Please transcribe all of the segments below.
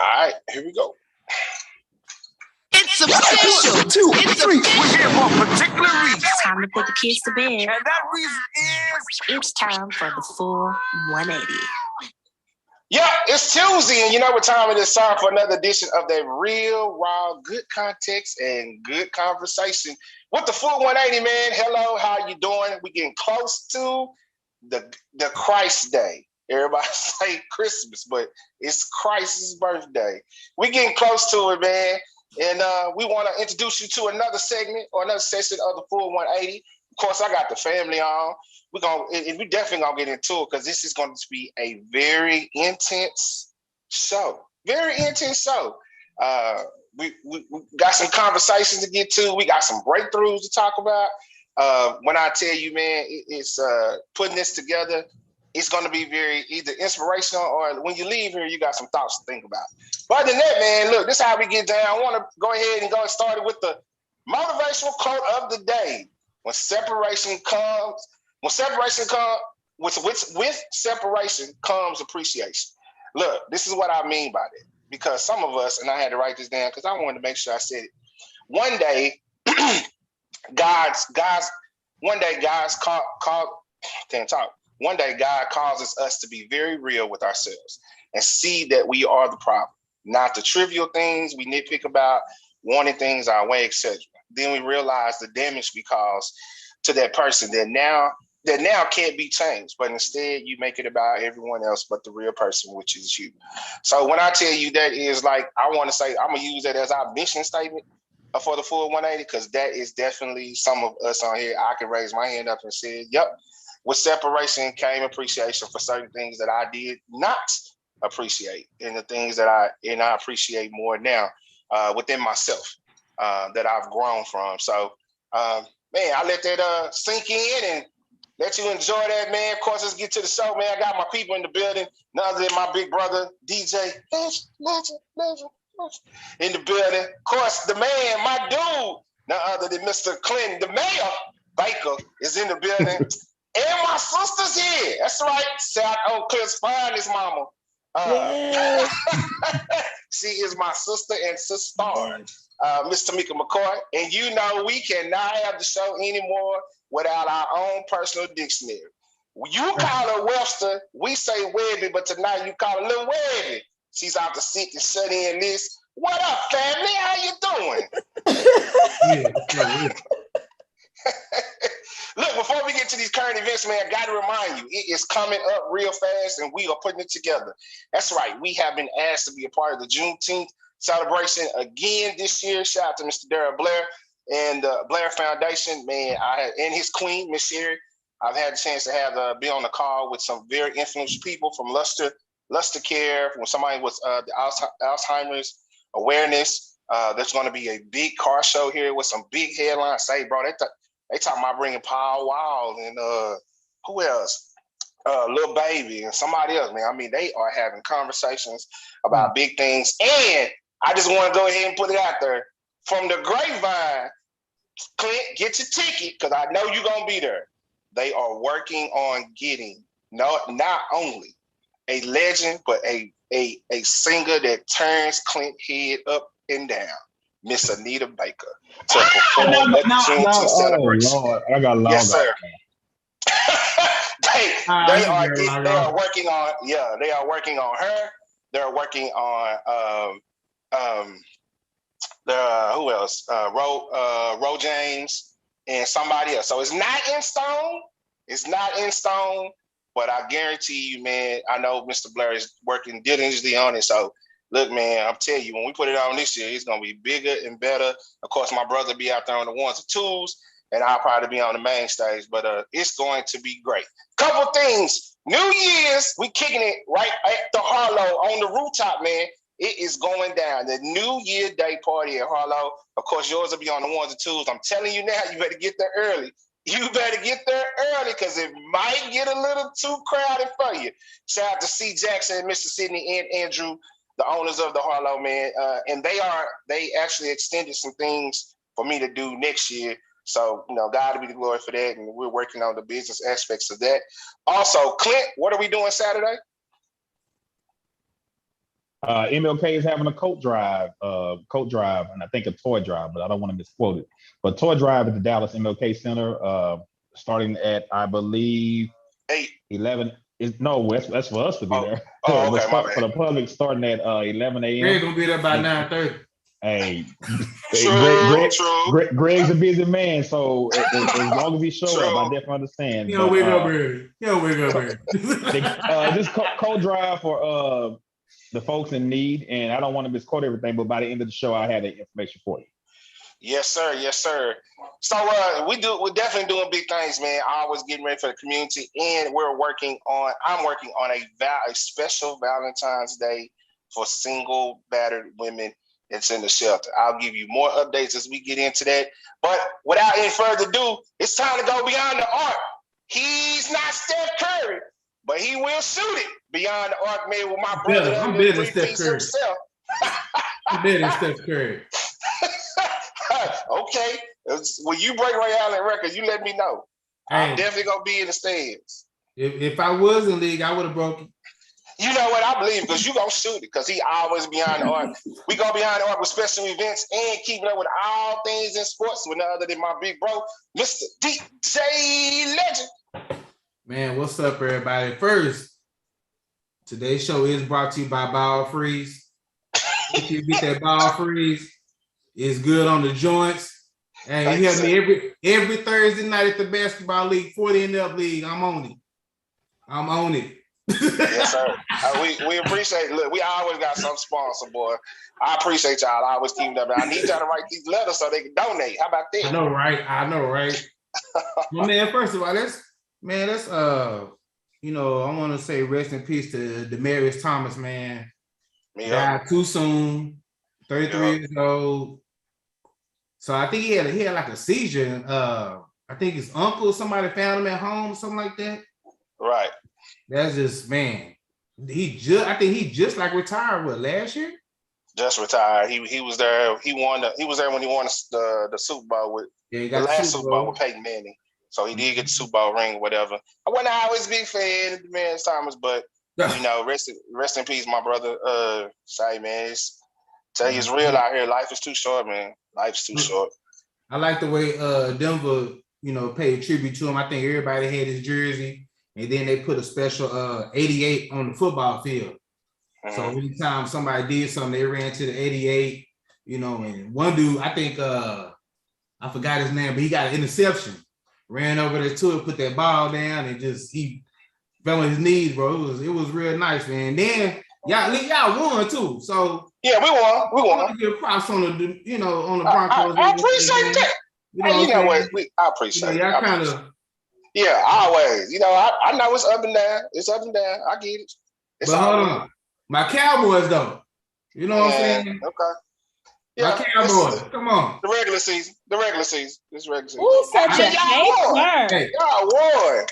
All right, here we go. It's official. 1, 2, 3. We're here for a particular reason. Time to put the kids to bed. And that reason is... It's time for the full 180. Yeah, it's Tuesday, and you know what time it is. Time for another edition of that real, raw, good context and good conversation with the full 180, man. Hello, how you doing? We getting close to the Christ Day. Everybody say Christmas, but it's Christ's birthday. We getting close to it, man. And we want to introduce you to another segment or another session of the full 180. Of course, I got the family on. We definitely gonna get into it because this is going to be a very intense show. Very intense show. We got some conversations to get to. We got some breakthroughs to talk about. When I tell you, man, it's putting this together. It's going to be very either inspirational or when you leave here, you got some thoughts to think about. But other than that, man, look, this is how we get down. I want to go ahead and go started with the motivational quote of the day. With separation comes appreciation. Look, this is what I mean by that. Because some of us, and I had to write this down because I wanted to make sure I said it. One day, One day, God causes us to be very real with ourselves and see that we are the problem, not the trivial things we nitpick about, wanting things our way, etc. Then we realize the damage we cause to that person that now can't be changed, but instead you make it about everyone else but the real person, which is you. So when I tell you that is like, I want to say, I'm going to use that as our mission statement for the full 180, because that is definitely some of us on here. I can raise my hand up and say, yep, with separation came appreciation for certain things that I did not appreciate, and the things that I appreciate more now within myself that I've grown from. So, man, I let that sink in and let you enjoy that, man. Of course, let's get to the show, man. I got my people in the building. None other than my big brother, DJ, legend, in the building. Of course, the man, my dude, none other than Mr. Clinton, the mayor, Baker, is in the building. And my sister's here. That's right. South Oak Cliff's finest mama. She is my sister and sister, Miss Tamika McCoy. And you know we cannot have the show anymore without our own personal dictionary. You call her Webster, we say Webby, but tonight you call her Lil Webby. She's out to sit and shut in this. What up, family? How you doing? Look, before we get to these current events, man, I got to remind you, it is coming up real fast, and we are putting it together. That's right. We have been asked to be a part of the Juneteenth celebration again this year. Shout out to Mr. Darrell Blair and the Blair Foundation, man. And his queen, Miss Sherry. I've had the chance to be on the call with some very influential people from Luster Care, from somebody with the Alzheimer's awareness. There's going to be a big car show here with some big headlines. Say, bro, they talking about bringing Paul Wall and who else? Lil Baby and somebody else, man. I mean, they are having conversations about big things. And I just want to go ahead and put it out there. From the grapevine, Clint, get your ticket because I know you're going to be there. They are working on getting not only a legend, but a singer that turns Clint head up and down. Miss Anita Baker to perform at the Juneteenth celebration. Oh Lord, I got loud. Yes, sir. they are working on. Yeah, they are working on her. They're working on who else? Ro James and somebody else. So it's not in stone. It's not in stone. But I guarantee you, man. I know Mr. Blair is working diligently on it. So. Look, man, I'm telling you, when we put it on this year, it's going to be bigger and better. Of course, my brother be out there on the ones and twos, and I'll probably be on the main stage, but it's going to be great. Couple things. New Year's, we kicking it right at the Harlow on the rooftop, man. It is going down. The New Year Day party at Harlow. Of course, yours will be on the ones and twos. I'm telling you now, you better get there early. You better get there early because it might get a little too crowded for you. Shout out to C. Jackson, Mr. Sidney, and Andrew, the owners of the Harlow, man, and they actually extended some things for me to do next year. So, God will be the glory for that, and we're working on the business aspects of that. Also, Clint, what are we doing Saturday? MLK is having a coat drive, and I think a toy drive, but I don't want to misquote it. But toy drive at the Dallas MLK Center, starting at I believe 11. That's for us to be there. Oh, okay, my bad. For the public, starting at 11 a.m. We're gonna be there by 9:30. Hey, True. Greg's a busy man, so as long as he shows up, I definitely understand. You don't wake up early. This coat drive for the folks in need, and I don't want to misquote everything, but by the end of the show, I have the information for you. Yes, sir. So we're definitely doing big things, man. Always getting ready for the community, and I'm working on a special Valentine's Day for single battered women. It's in the shelter. I'll give you more updates as we get into that. But without any further ado, it's time to go beyond the arc. He's not Steph Curry, but he will shoot it beyond the arc, man, with my brother. I'm better than Steph Curry. I'm better than Steph Curry. Okay. When you break Ray Allen record, you let me know. I'm definitely going to be in the stands. If I was in the league, I would have broken. You know what? I believe because you going to shoot it because he always beyond the arc. We go beyond the arc with special events and keeping up with all things in sports with none other than my big bro, Mr. DJ Legend. Man, what's up, everybody? First, today's show is brought to you by Ball Freeze. If you get that Ball Freeze, it's good on the joints. And you have me every Thursday night at the basketball league, 40 and up league. I'm on it. Yes, sir. We appreciate. Look, we always got some sponsor, boy. I appreciate y'all. I always keep them up. I need y'all to write these letters so they can donate. How about that? I know, right? Well, man, first of all, let's I want to say rest in peace to Demaryius Thomas, man. Died too soon, 33 years old. So I think he had like a seizure. I think his uncle, somebody found him at home, something like that. Right. That's just, man. I think he just like retired. What, last year? Just retired. He was there. He was there when he won the Super Bowl with he got the last Super Bowl with Peyton Manning. So he did get the Super Bowl ring, or whatever. I wasn't always a big fan of Demaryius Thomas, but rest in peace, my brother. Say, man, tell you it's real out here. Life is too short, man. Life's too short. I like the way Denver, paid tribute to him. I think everybody had his jersey, and then they put a special 88 on the football field. Mm-hmm. So anytime somebody did something, they ran to the 88, and one dude, I think I forgot his name, but he got an interception. Ran over there to it, put that ball down, and he fell on his knees, bro. It was real nice, man. Then y'all won too. So yeah, we won. I want to give props on the on the Broncos. I appreciate that. I appreciate it. Y'all kind of. Yeah, always. I know it's up and down. It's up and down. I get it. But hold on, my Cowboys though. You know what I'm saying? Okay. Yeah, my Cowboys. Come on. The regular season. This regular season. Who's such a hater? Hey, y'all won.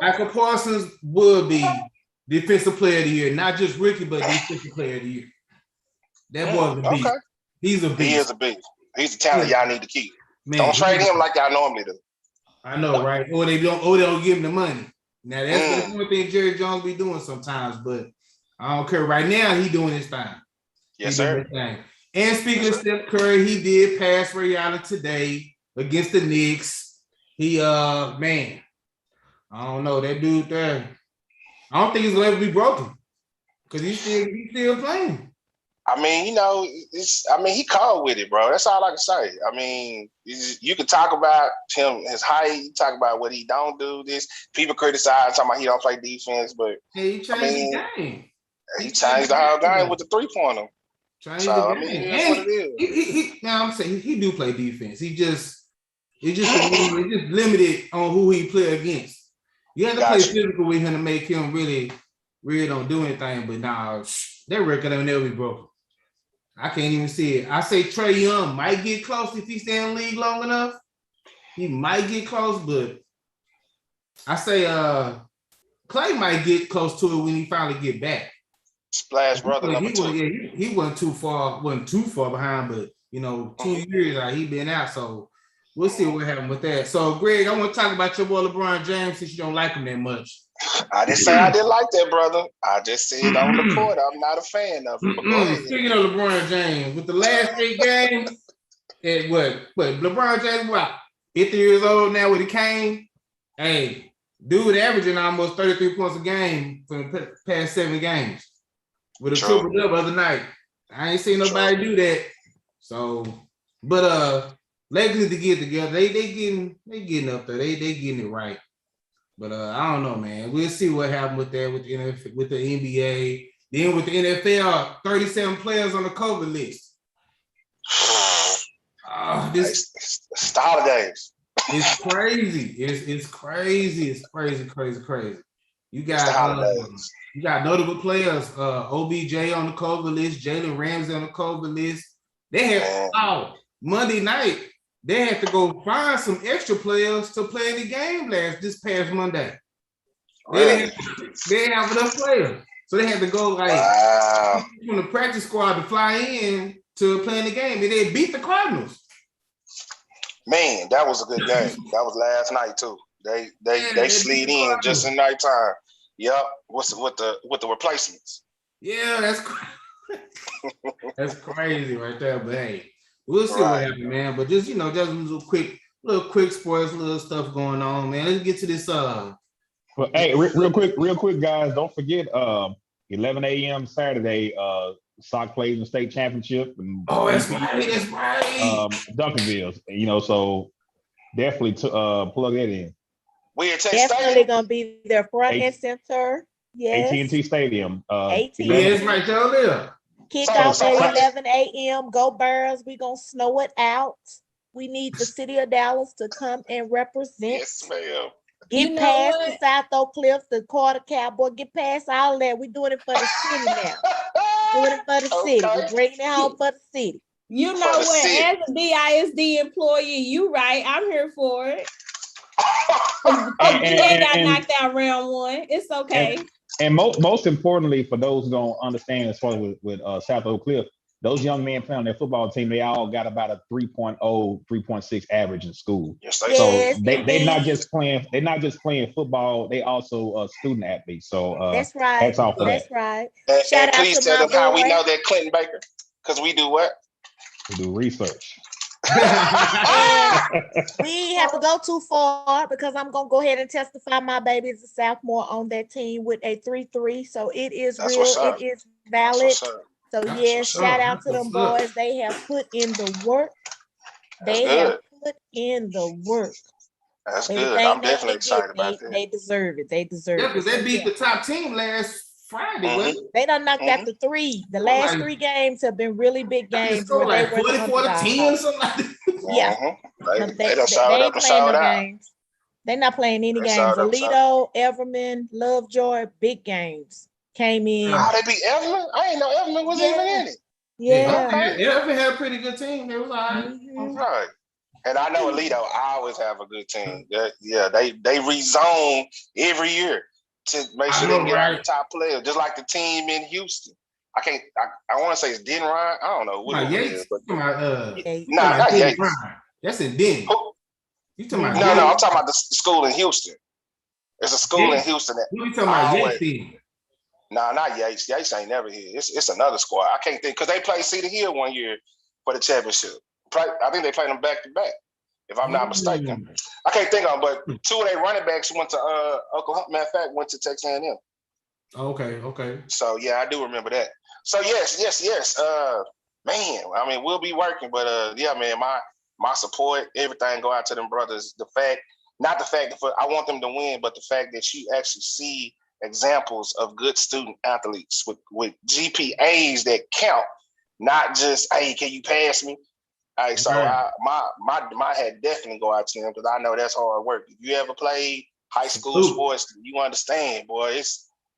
Michael Parsons would be Defensive Player of the Year, not just rookie, but Defensive Player of the Year. That boy's a beast. Okay. He's a beast. He is a beast. He's the talent y'all need to keep. Man, don't trade him like y'all normally do. I know, right? Or they don't give him the money. Now that's one thing Jerry Jones be doing sometimes, but I don't care. Right now, he doing his thing. Yes, sir. And speaking of Steph Curry, he did pass Ray Allen today against the Knicks. He man, I don't know that dude there. I don't think he's gonna ever be broken because he's still playing. I mean, he called with it, bro. That's all I can say. I mean, you can talk about him, his height, you talk about what he don't do. This people criticize talking about he don't play defense, but he changed the game. He changed the whole game with the 3-pointer. So, the game. I'm saying he do play defense. He just limited on who he play against. You have to play physical with him to make him really don't do anything. But nah, that record will never be broken. I can't even see it. I say Trae Young might get close if he stay in the league long enough. He might get close, but I say Clay might get close to it when he finally get back. Splash brother number 2. He wasn't too far behind, but 2 years out, he been out. So we'll see what happened with that. So Greg, I want to talk about your boy LeBron James since you don't like him that much. I didn't say I didn't like that, brother. I just said on the court, I'm not a fan of it. But go ahead. Speaking of LeBron James, with the last 8 games, and what LeBron James, what 50 years old now with a cane? Hey, dude averaging almost 33 points a game for the past 7 games with a triple double other night. I ain't seen nobody do that. So, but Lakers to get together. They getting up there. They getting it right. But I don't know, man. We'll see what happens with that with the NFL, with the NBA. Then with the NFL, 37 players on the COVID list. This it's the holidays. It's crazy. It's crazy. It's crazy. You got notable players. OBJ on the COVID list. Jalen Ramsey on the COVID list. They have Monday night. They had to go find some extra players to play in the game this past Monday. They didn't have enough players. So they had to go from the practice squad to fly in to play in the game. And they beat the Cardinals. Man, that was a good game. That was last night too. They slid in just in nighttime. Yep. With the replacements. Yeah, that's crazy right there. But hey, we'll see what happens, man. But just just a little quick sports, little stuff going on, man. Let's get to this. Well, hey, real quick, guys. Don't forget, 11 a.m. Saturday. Sock plays in the state championship. And that's right. Duncanville. So definitely plug that in. Definitely gonna be there front and center. Yes. AT&T Stadium. Yes, right there. Kick off at 11 a.m. Go Bears. We're going to snow it out. We need the city of Dallas to come and represent. Yes, ma'am. Get past the South Oak Cliffs, the Carter Cowboy. Get past all that. We're doing it for the city now. Doing it for the city. We're bringing it home for the city. You know what? As a DISD employee, you right. I'm here for it. They got knocked out round 1. It's okay. And most importantly, for those who don't understand, as far as with South Oak Cliff, those young men playing on their football team, they all got about a 3.0, 3.6 average in school. Yes, so they're not just playing football. They also student athletes. So that's right. Hats off for that. That's right. And please tell them how we know that Clinton Baker, because we do what? We do research. We have to go too far because I'm gonna go ahead and testify my baby is a sophomore on that team with a 3.3. So it is real, it is valid. So yes, shout out to them boys. They have put in the work. They have put in the work. That's good. I'm definitely excited about that. They deserve it. They deserve it. Yeah, because they beat the top team last Friday. They done knocked out the 3. The last 3 games have been really big games. Where like 44-10 or something like that. Yeah. They done showed up and showed out. Games. They're not playing any games. Alito, Everman, Lovejoy, big games came in. Oh, they beat Everman? I didn't know Everman was even in it. Yeah. Everman had a pretty good team. They was all right. Right. And I know Alito always have a good team. They rezone every year to make sure they can get out the top player, just like the team in Houston. I want to say it's Den Ryan. I don't know what it is. But not Yates. That's in Den. You talking about No, I'm talking about the school in Houston. There's a school in Houston that you talking about Yates. No, not Yates. Yates ain't never here. It's another squad. I can't think because they played Cedar Hill one year for the championship. I think they played them back to back, if I'm not mistaken. I can't think of them, but 2 of their running backs went to Oklahoma. Matter of fact, went to Texas A&M. Okay. So yeah, I do remember that. So yes. Man, I mean, we'll be working, but yeah, man, my support, everything go out to them brothers. Not the fact that I want them to win, but the fact that you actually see examples of good student athletes with GPAs that count, not just, hey, can you pass me? All right, so my head definitely go out to them because I know that's hard work. If you ever played high school sports, you understand, boy.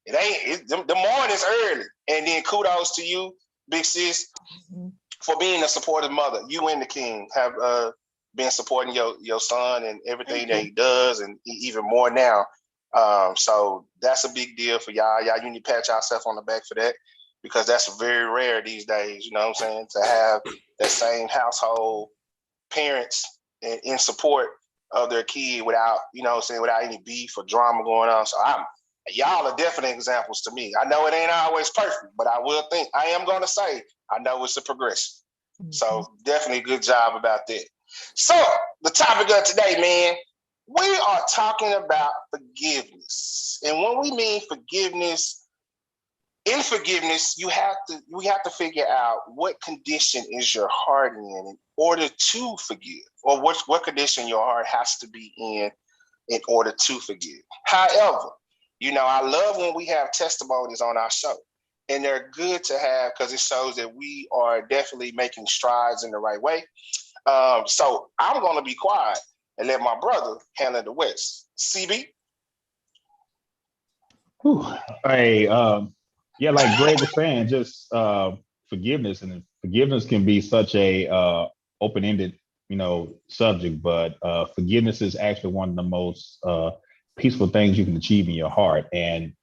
The morning's early, and then kudos to you, big sis, for being a supportive mother. You and the king have been supporting your son and everything that he does, and even more now. So that's a big deal for y'all. Y'all, you need to pat yourself on the back for that because that's very rare these days. You know what I'm saying? To have that same household parents in support of their kid without, without any beef or drama going on. So Y'all are definite examples to me. I know it ain't always perfect, but I am going to say, I know it's a progression. So definitely good job about that. So the topic of today, man, we are talking about forgiveness. And when we mean forgiveness, in forgiveness, we have to figure out what condition is your heart in order to forgive, or what condition your heart has to be in order to forgive. However, I love when we have testimonies on our show, and they're good to have because it shows that we are definitely making strides in the right way. So I'm going to be quiet and let my brother handle the West. CB? Hey, yeah, like Greg was saying, just forgiveness, and forgiveness can be such a open-ended, subject, but forgiveness is actually one of the most peaceful things you can achieve in your heart. And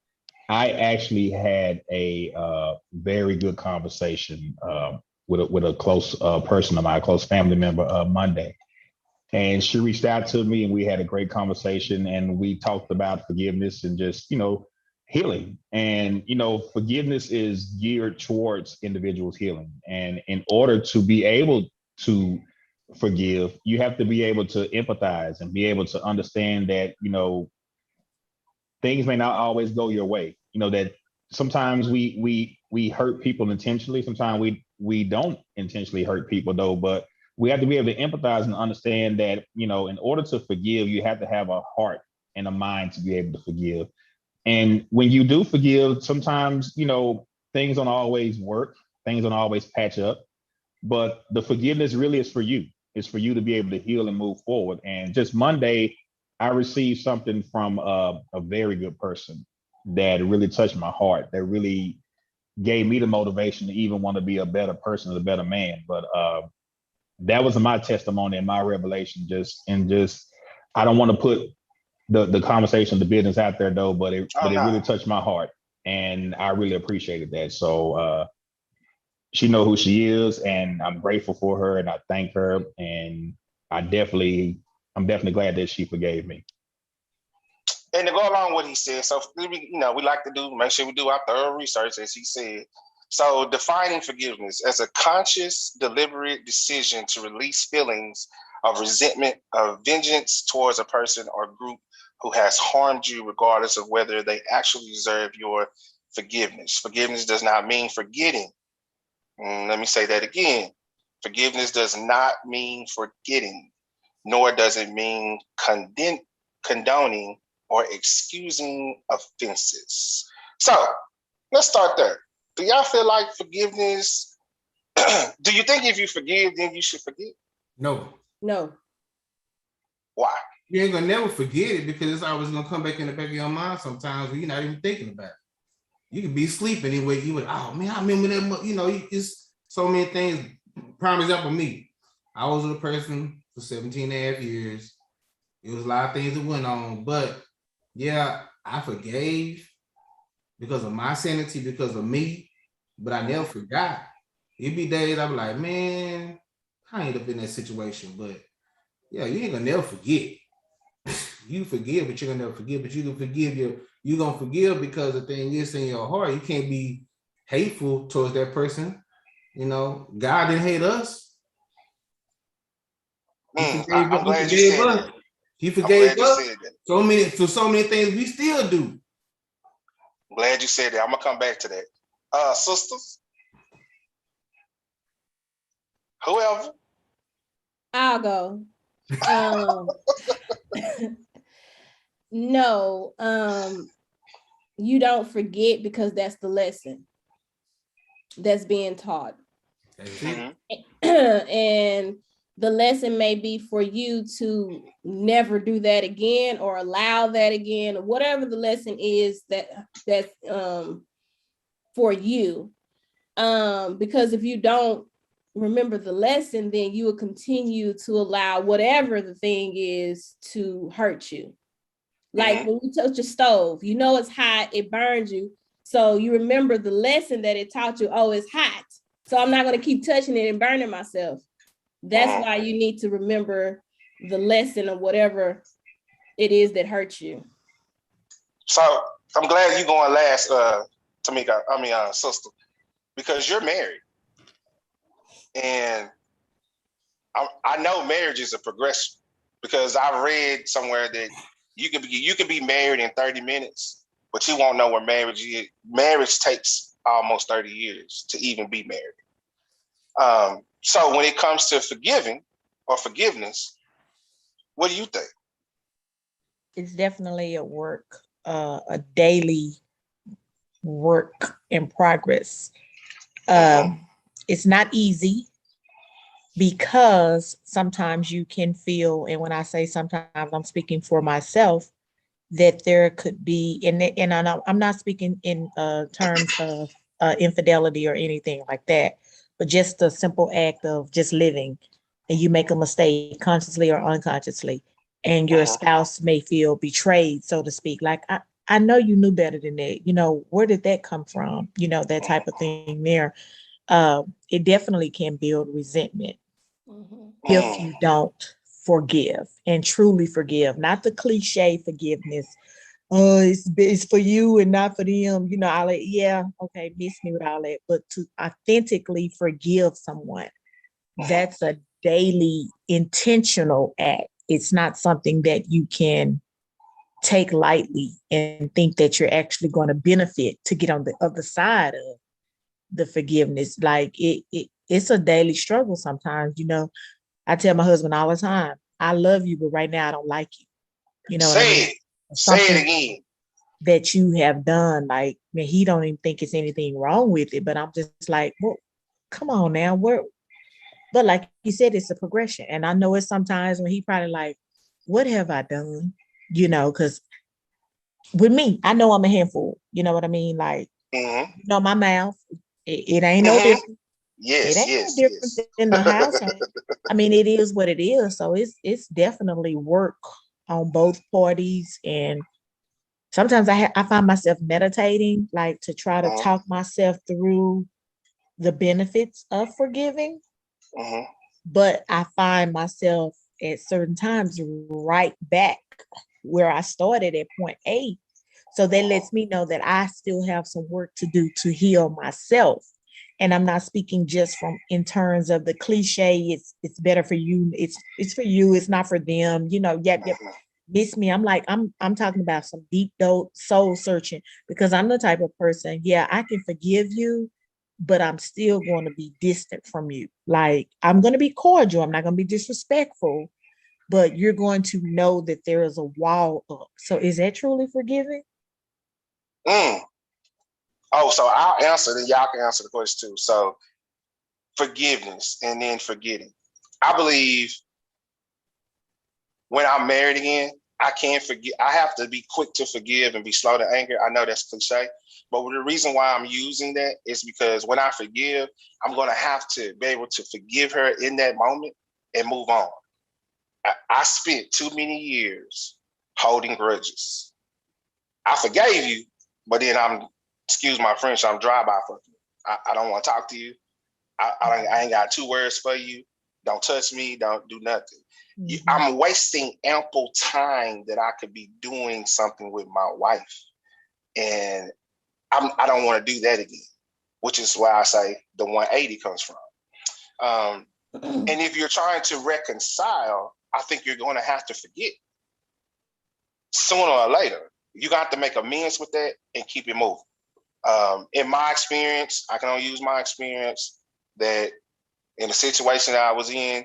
I actually had a very good conversation with a close person of mine, a close family member, Monday. And she reached out to me, and we had a great conversation, and we talked about forgiveness and just, healing. And, forgiveness is geared towards individuals healing. And in order to be able to forgive, you have to be able to empathize and be able to understand that, things may not always go your way. That sometimes we hurt people intentionally. Sometimes we don't intentionally hurt people though, but we have to be able to empathize and understand that, in order to forgive, you have to have a heart and a mind to be able to forgive. And when you do forgive, sometimes, things don't always work. Things don't always patch up, but the forgiveness really is for you. It's for you to be able to heal and move forward. And just Monday, I received something from a very good person that really touched my heart, that really gave me the motivation to even want to be a better person, a better man. But that was my testimony and my revelation. I don't want to put the conversation, the business out there though, but it really touched my heart, and I really appreciated that. So she knows who she is, and I'm grateful for her, and I thank her, and I'm definitely glad that she forgave me. And to go along with what he said, so we like to make sure we do our thorough research, as he said. So defining forgiveness as a conscious, deliberate decision to release feelings of resentment, of vengeance towards a person or group who has harmed you, regardless of whether they actually deserve your forgiveness. Forgiveness does not mean forgetting. Let me say that again. Forgiveness does not mean forgetting, nor does it mean condoning or excusing offenses. So let's start there. Do y'all feel like forgiveness? Do you think if you forgive, then you should forget? No. Why? You ain't gonna never forget it because it's always gonna come back in the back of your mind sometimes when you're not even thinking about it. You could be sleeping anyway. You would, oh man, I remember that. It's so many things. Prime example, me. I was with a person for 17 and a half years. It was a lot of things that went on, but yeah, I forgave because of my sanity, because of me, but I never forgot. It'd be days I'd be like, man, I ain't up in that situation, but yeah, you ain't gonna never forget. You forgive, but you're gonna never forget, but you can forgive you're gonna forgive because the thing is in your heart, you can't be hateful towards that person. God didn't hate us. I'm glad you said that. He forgave us so many things we still do. I'm glad you said that. I'm gonna come back to that. Sisters, whoever. I'll go. No, you don't forget because that's the lesson that's being taught. And the lesson may be for you to never do that again or allow that again, or whatever the lesson is that's for you. Because if you don't remember the lesson, then you will continue to allow whatever the thing is to hurt you. Like when you touch a stove, it's hot, it burns you. So you remember the lesson that it taught you, oh, it's hot. So I'm not going to keep touching it and burning myself. That's why you need to remember the lesson of whatever it is that hurts you. So I'm glad you going last, Tamika. I mean, sister, because you're married, and I know marriage is a progression because I read somewhere that you can be married in 30 minutes, but you won't know what marriage is. Marriage takes almost 30 years to even be married. So when it comes to forgiving or forgiveness, what do you think? It's definitely a work, a daily work in progress. It's not easy because sometimes you can feel, and when I say sometimes, I'm speaking for myself, that there could be, and I'm not speaking in terms of infidelity or anything like that, but just a simple act of just living, and you make a mistake consciously or unconsciously, and your spouse may feel betrayed, so to speak. Like, I know you knew better than that. You know, where did that come from? You know, that type of thing there. It definitely can build resentment if you don't forgive and truly forgive, not the cliche forgiveness. Oh, it's for you and not for them. You know, okay, miss me with all that. But to authentically forgive someone, that's a daily intentional act. It's not something that you can take lightly and think that you're actually going to benefit to get on the other side of the forgiveness. Like it's a daily struggle sometimes. You know, I tell my husband all the time, I love you, but right now I don't like you. You know what I mean? Say it again. That you have done, like, man, he don't even think it's anything wrong with it, but I'm just like, well, come on now, but like he said, it's a progression. And I know it's sometimes when he probably like, what have I done? You know, because with me, I know I'm a handful. You know what I mean? Like, you know, my mouth, it ain't no different. It ain't no different than the household. I mean, it is what it is. So it's definitely work on both parties. And sometimes I find myself meditating, like to try to talk myself through the benefits of forgiving. But I find myself at certain times right back where I started at point A. So that lets me know that I still have some work to do to heal myself. And I'm not speaking just from in terms of the cliche, it's better for you, it's for you, it's not for them, you know, yep. Miss me. I'm like, I'm talking about some deep soul searching, because I'm the type of person, yeah, I can forgive you, but I'm still going to be distant from you. Like, I'm going to be cordial. I'm not going to be disrespectful, but you're going to know that there is a wall up. So is that truly forgiving? Oh, so I'll answer, then y'all can answer the question too. So forgiveness and then forgetting. I believe when I'm married again, I can't forget. I have to be quick to forgive and be slow to anger. I know that's cliche, but the reason why I'm using that is because when I forgive, I'm going to have to be able to forgive her in that moment and move on. I spent too many years holding grudges. I forgave you, but then excuse my French, I'm dry-by fucking. I don't want to talk to you. I ain't got 2 words for you. Don't touch me. Don't do nothing. I'm wasting ample time that I could be doing something with my wife. And I don't want to do that again, which is why I say the 180 comes from. And if you're trying to reconcile, I think you're going to have to forget sooner or later. You got to make amends with that and keep it moving. In my experience, I can only use my experience that in the situation that I was in,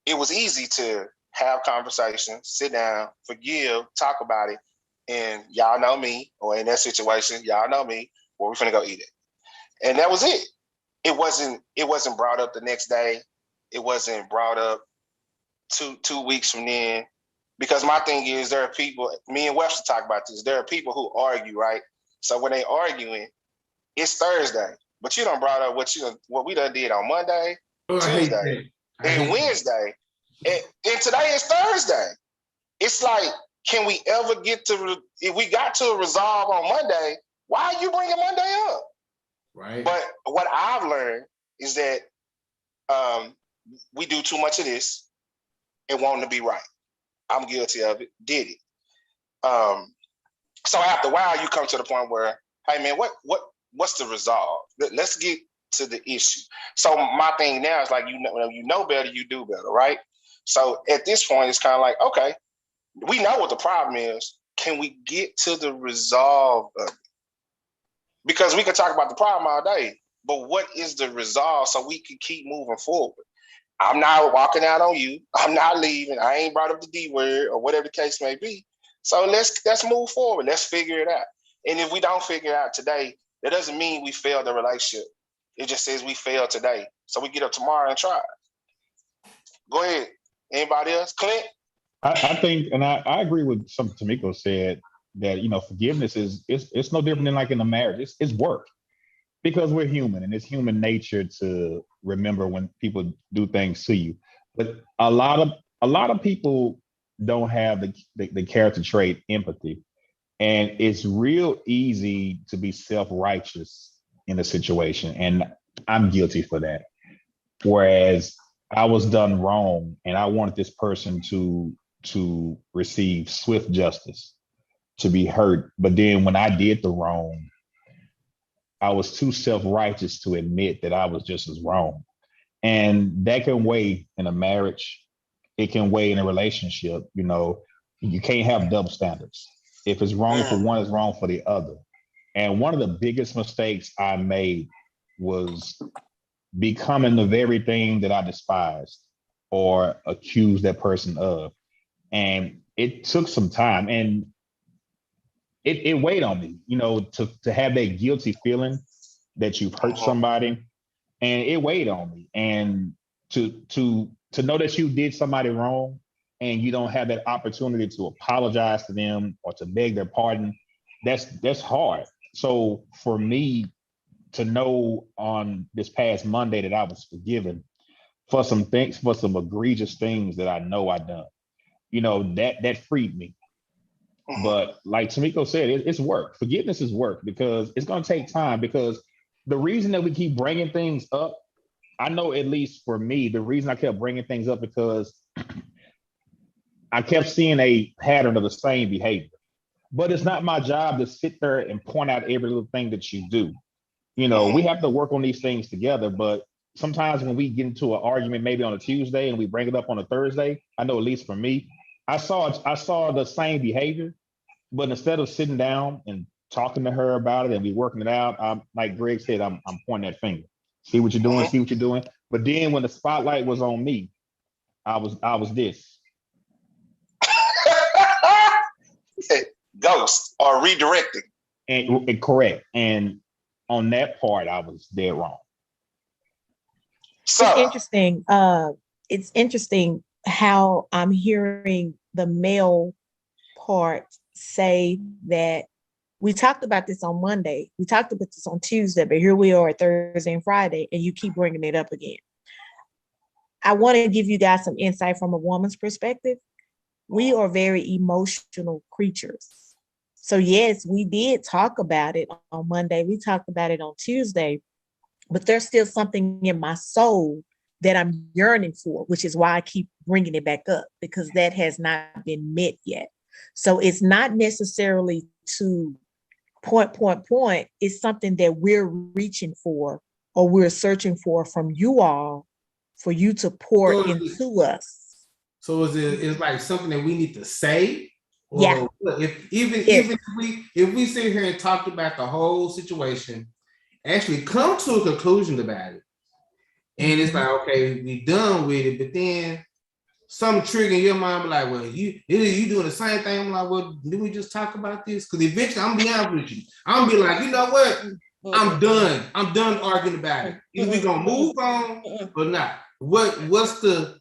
it was easy to have conversations, sit down, forgive, talk about it. And y'all know me, or in that situation, y'all know me, well, we're finna go eat it. And that was it. It wasn't brought up the next day. It wasn't brought up two weeks from then. Because my thing is, there are people, me and Webster talk about this, there are people who argue, right? So when they arguing, it's Thursday, but you done brought up what we done did on Monday, Tuesday, and Wednesday, and today is Thursday. It's like, can we ever if we got to a resolve on Monday, why are you bringing Monday up? Right. But what I've learned is that we do too much of this and wanting to be right. I'm guilty of it, did it. So after a while, you come to the point where, hey man, what's the resolve? Let's get to the issue. So my thing now is like, you know better, you do better, right? So at this point, it's kind of like, okay, we know what the problem is. Can we get to the resolve of it? Because we can talk about the problem all day, but what is the resolve so we can keep moving forward? I'm not walking out on you. I'm not leaving. I ain't brought up the D word or whatever the case may be. So let's move forward. Let's figure it out. And if we don't figure it out today, that doesn't mean we failed the relationship. It just says we failed today. So we get up tomorrow and try. Go ahead. Anybody else? Clint? I think, and I agree with something Tamiko said, that forgiveness is it's no different than like in a marriage. It's work, because we're human and it's human nature to remember when people do things to you. But a lot of people don't have the character trait empathy, and it's real easy to be self-righteous in a situation, and I'm guilty for that. Whereas I was done wrong and I wanted this person to receive swift justice, to be hurt. But then when I did the wrong, I was too self-righteous to admit that I was just as wrong. And that can weigh in a marriage. It can weigh in a relationship. You can't have double standards. If it's wrong for one, it's wrong for the other. And one of the biggest mistakes I made was becoming the very thing that I despised or accused that person of. And it took some time, and it weighed on me, to have that guilty feeling that you've hurt somebody, and it weighed on me. And to know that you did somebody wrong and you don't have that opportunity to apologize to them or to beg their pardon, that's hard. So for me to know on this past Monday that I was forgiven for some things, for some egregious things that I know I done, that freed me. But like Tamiko said, it's work. Forgiveness is work, because it's going to take time. Because the reason that we keep bringing things up, I know, at least for me, the reason I kept bringing things up because I kept seeing a pattern of the same behavior. But it's not my job to sit there and point out every little thing that you do. We have to work on these things together. But sometimes when we get into an argument, maybe on a Tuesday, and we bring it up on a Thursday, I know, at least for me, I saw the same behavior, but instead of sitting down and talking to her about it and we working it out, I'm, like Greg said, I'm pointing that finger. See what you're doing, see what you're doing. But then when the spotlight was on me, I was this. Ghost or redirecting. And correct. And on that part, I was dead wrong. So it's interesting how I'm hearing the male part say that we talked about this on Monday, we talked about this on Tuesday, but here we are Thursday and Friday, and you keep bringing it up again. I want to give you guys some insight from a woman's perspective. We are very emotional creatures. So yes, we did talk about it on Monday. We talked about it on Tuesday, but there's still something in my soul that I'm yearning for, which is why I keep bringing it back up, because that has not been met yet. So it's not necessarily to point. It's something that we're reaching for, or we're searching for from you all, for you to pour into us. So it's like something that we need to say? Or yeah. If we sit here and talk about the whole situation, actually come to a conclusion about it, and it's like, okay, we done with it, but then some trigger in your mind be like, well, you doing the same thing. I'm like, well, didn't we just talk about this? Because eventually I'm gonna be honest with you. I'm gonna be like, you know what? I'm done. I'm done arguing about it. Either we gonna move on or not. What's the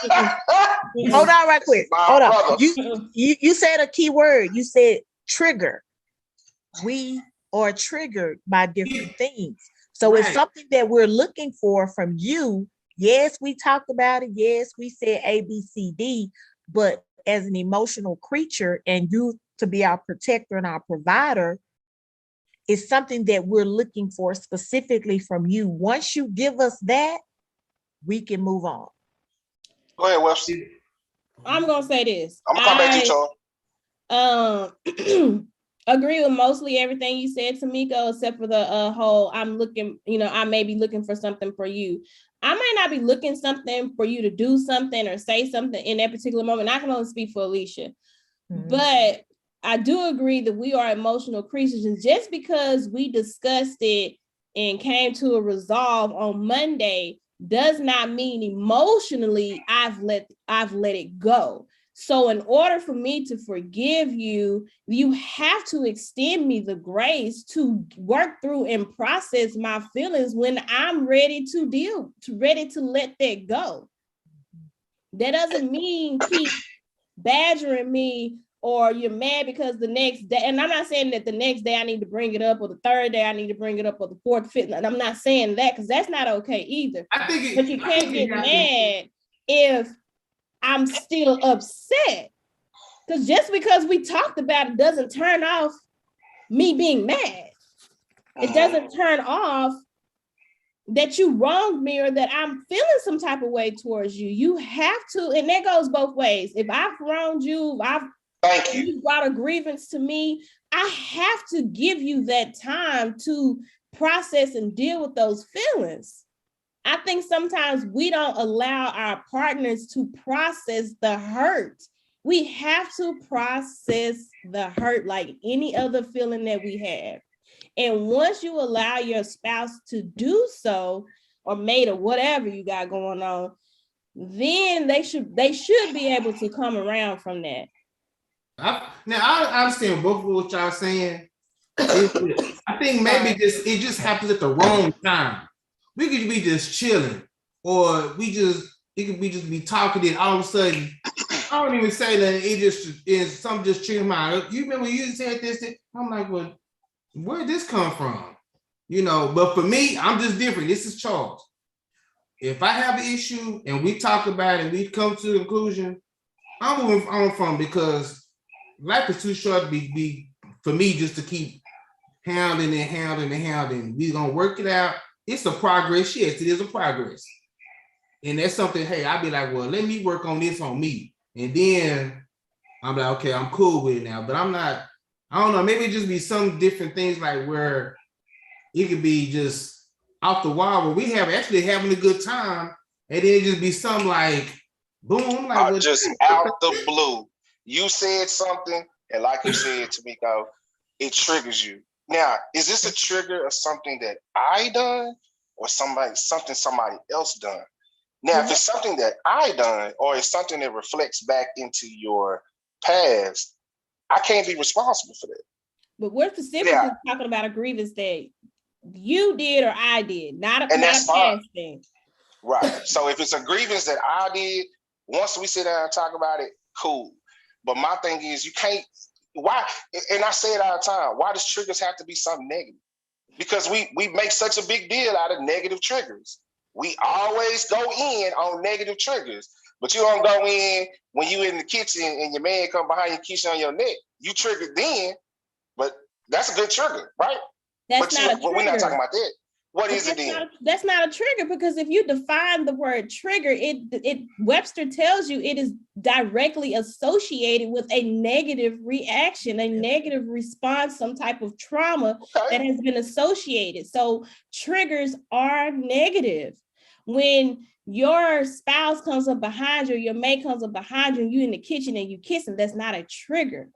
Hold on right quick. Hold on. You said a key word. You said trigger. We are triggered by different things. So it's something that we're looking for from you. Yes, we talked about it. Yes, we said A, B, C, D, but as an emotional creature, and you to be our protector and our provider, is something that we're looking for specifically from you. Once you give us that, we can move on. Go ahead, Webster. I'm gonna say this. I'm gonna come back to you, Charles. Agree with mostly everything you said, Tamiko, except for the whole I'm looking, I may be looking for something for you. I might not be looking something for you to do something or say something in that particular moment. I can only speak for Alicia. But I do agree that we are emotional creatures. And just because we discussed it and came to a resolve on Monday does not mean emotionally I've let it go. So in order for me to forgive you, you have to extend me the grace to work through and process my feelings when I'm ready to let that go. That doesn't mean keep badgering me or you're mad because the next day, and I'm not saying that the next day I need to bring it up or the third day I need to bring it up or the fourth, fifth, and I'm not saying that because that's not okay either. But you can't get mad if I'm still upset, because just because we talked about it doesn't turn off me being mad. It doesn't turn off that you wronged me or that I'm feeling some type of way towards you. You have to, and that goes both ways. If I've wronged you, you brought a grievance to me, I have to give you that time to process and deal with those feelings. I think sometimes we don't allow our partners to process the hurt. We have to process the hurt like any other feeling that we have. And once you allow your spouse to do so, or mate or whatever you got going on, then they should be able to come around from that. I understand both of what y'all saying. I think maybe it just happens at the wrong time. We could be just chilling, or it could be just be talking, and all of a sudden, I don't even say that. It just is something just triggers my. You remember you said this? I'm like, well, where did this come from? But for me, I'm just different. This is Charles. If I have an issue and we talk about it and we come to the conclusion, I'm moving on from, because life is too short to be for me just to keep hounding. We're gonna work it out. It's a progress. Yes, it is a progress. And that's something, hey, I'd be like, well, let me work on this on me. And then I'm like, okay, I'm cool with it now. But I'm not, I don't know, maybe it just be some different things like where it could be just off the wall where we have actually having a good time, and then it just be some like boom, like well, just out the blue. You said something, and like you said, Tamiko, it triggers you. Now, is this a trigger of something that I done or something somebody else done? Now, if it's something that I done or it's something that reflects back into your past, I can't be responsible for that. But we're specifically talking about a grievance that you did or I did, not a past thing. Right. So if it's a grievance that I did, once we sit down and talk about it, cool. But my thing is, you can't. Why? And I say it all the time. Why does triggers have to be something negative? Because we make such a big deal out of negative triggers. We always go in on negative triggers, but you don't go in when you in the kitchen and your man come behind you, kiss you on your neck. You triggered then, but that's a good trigger, right? That's not a trigger. We're not talking about that. What is it then? That's not a trigger, because if you define the word trigger, it Webster tells you it is directly associated with a negative reaction, a negative response, some type of trauma that has been associated. So triggers are negative. When your spouse comes up behind you, your mate comes up behind you, and you in the kitchen and you kissing, that's not a trigger.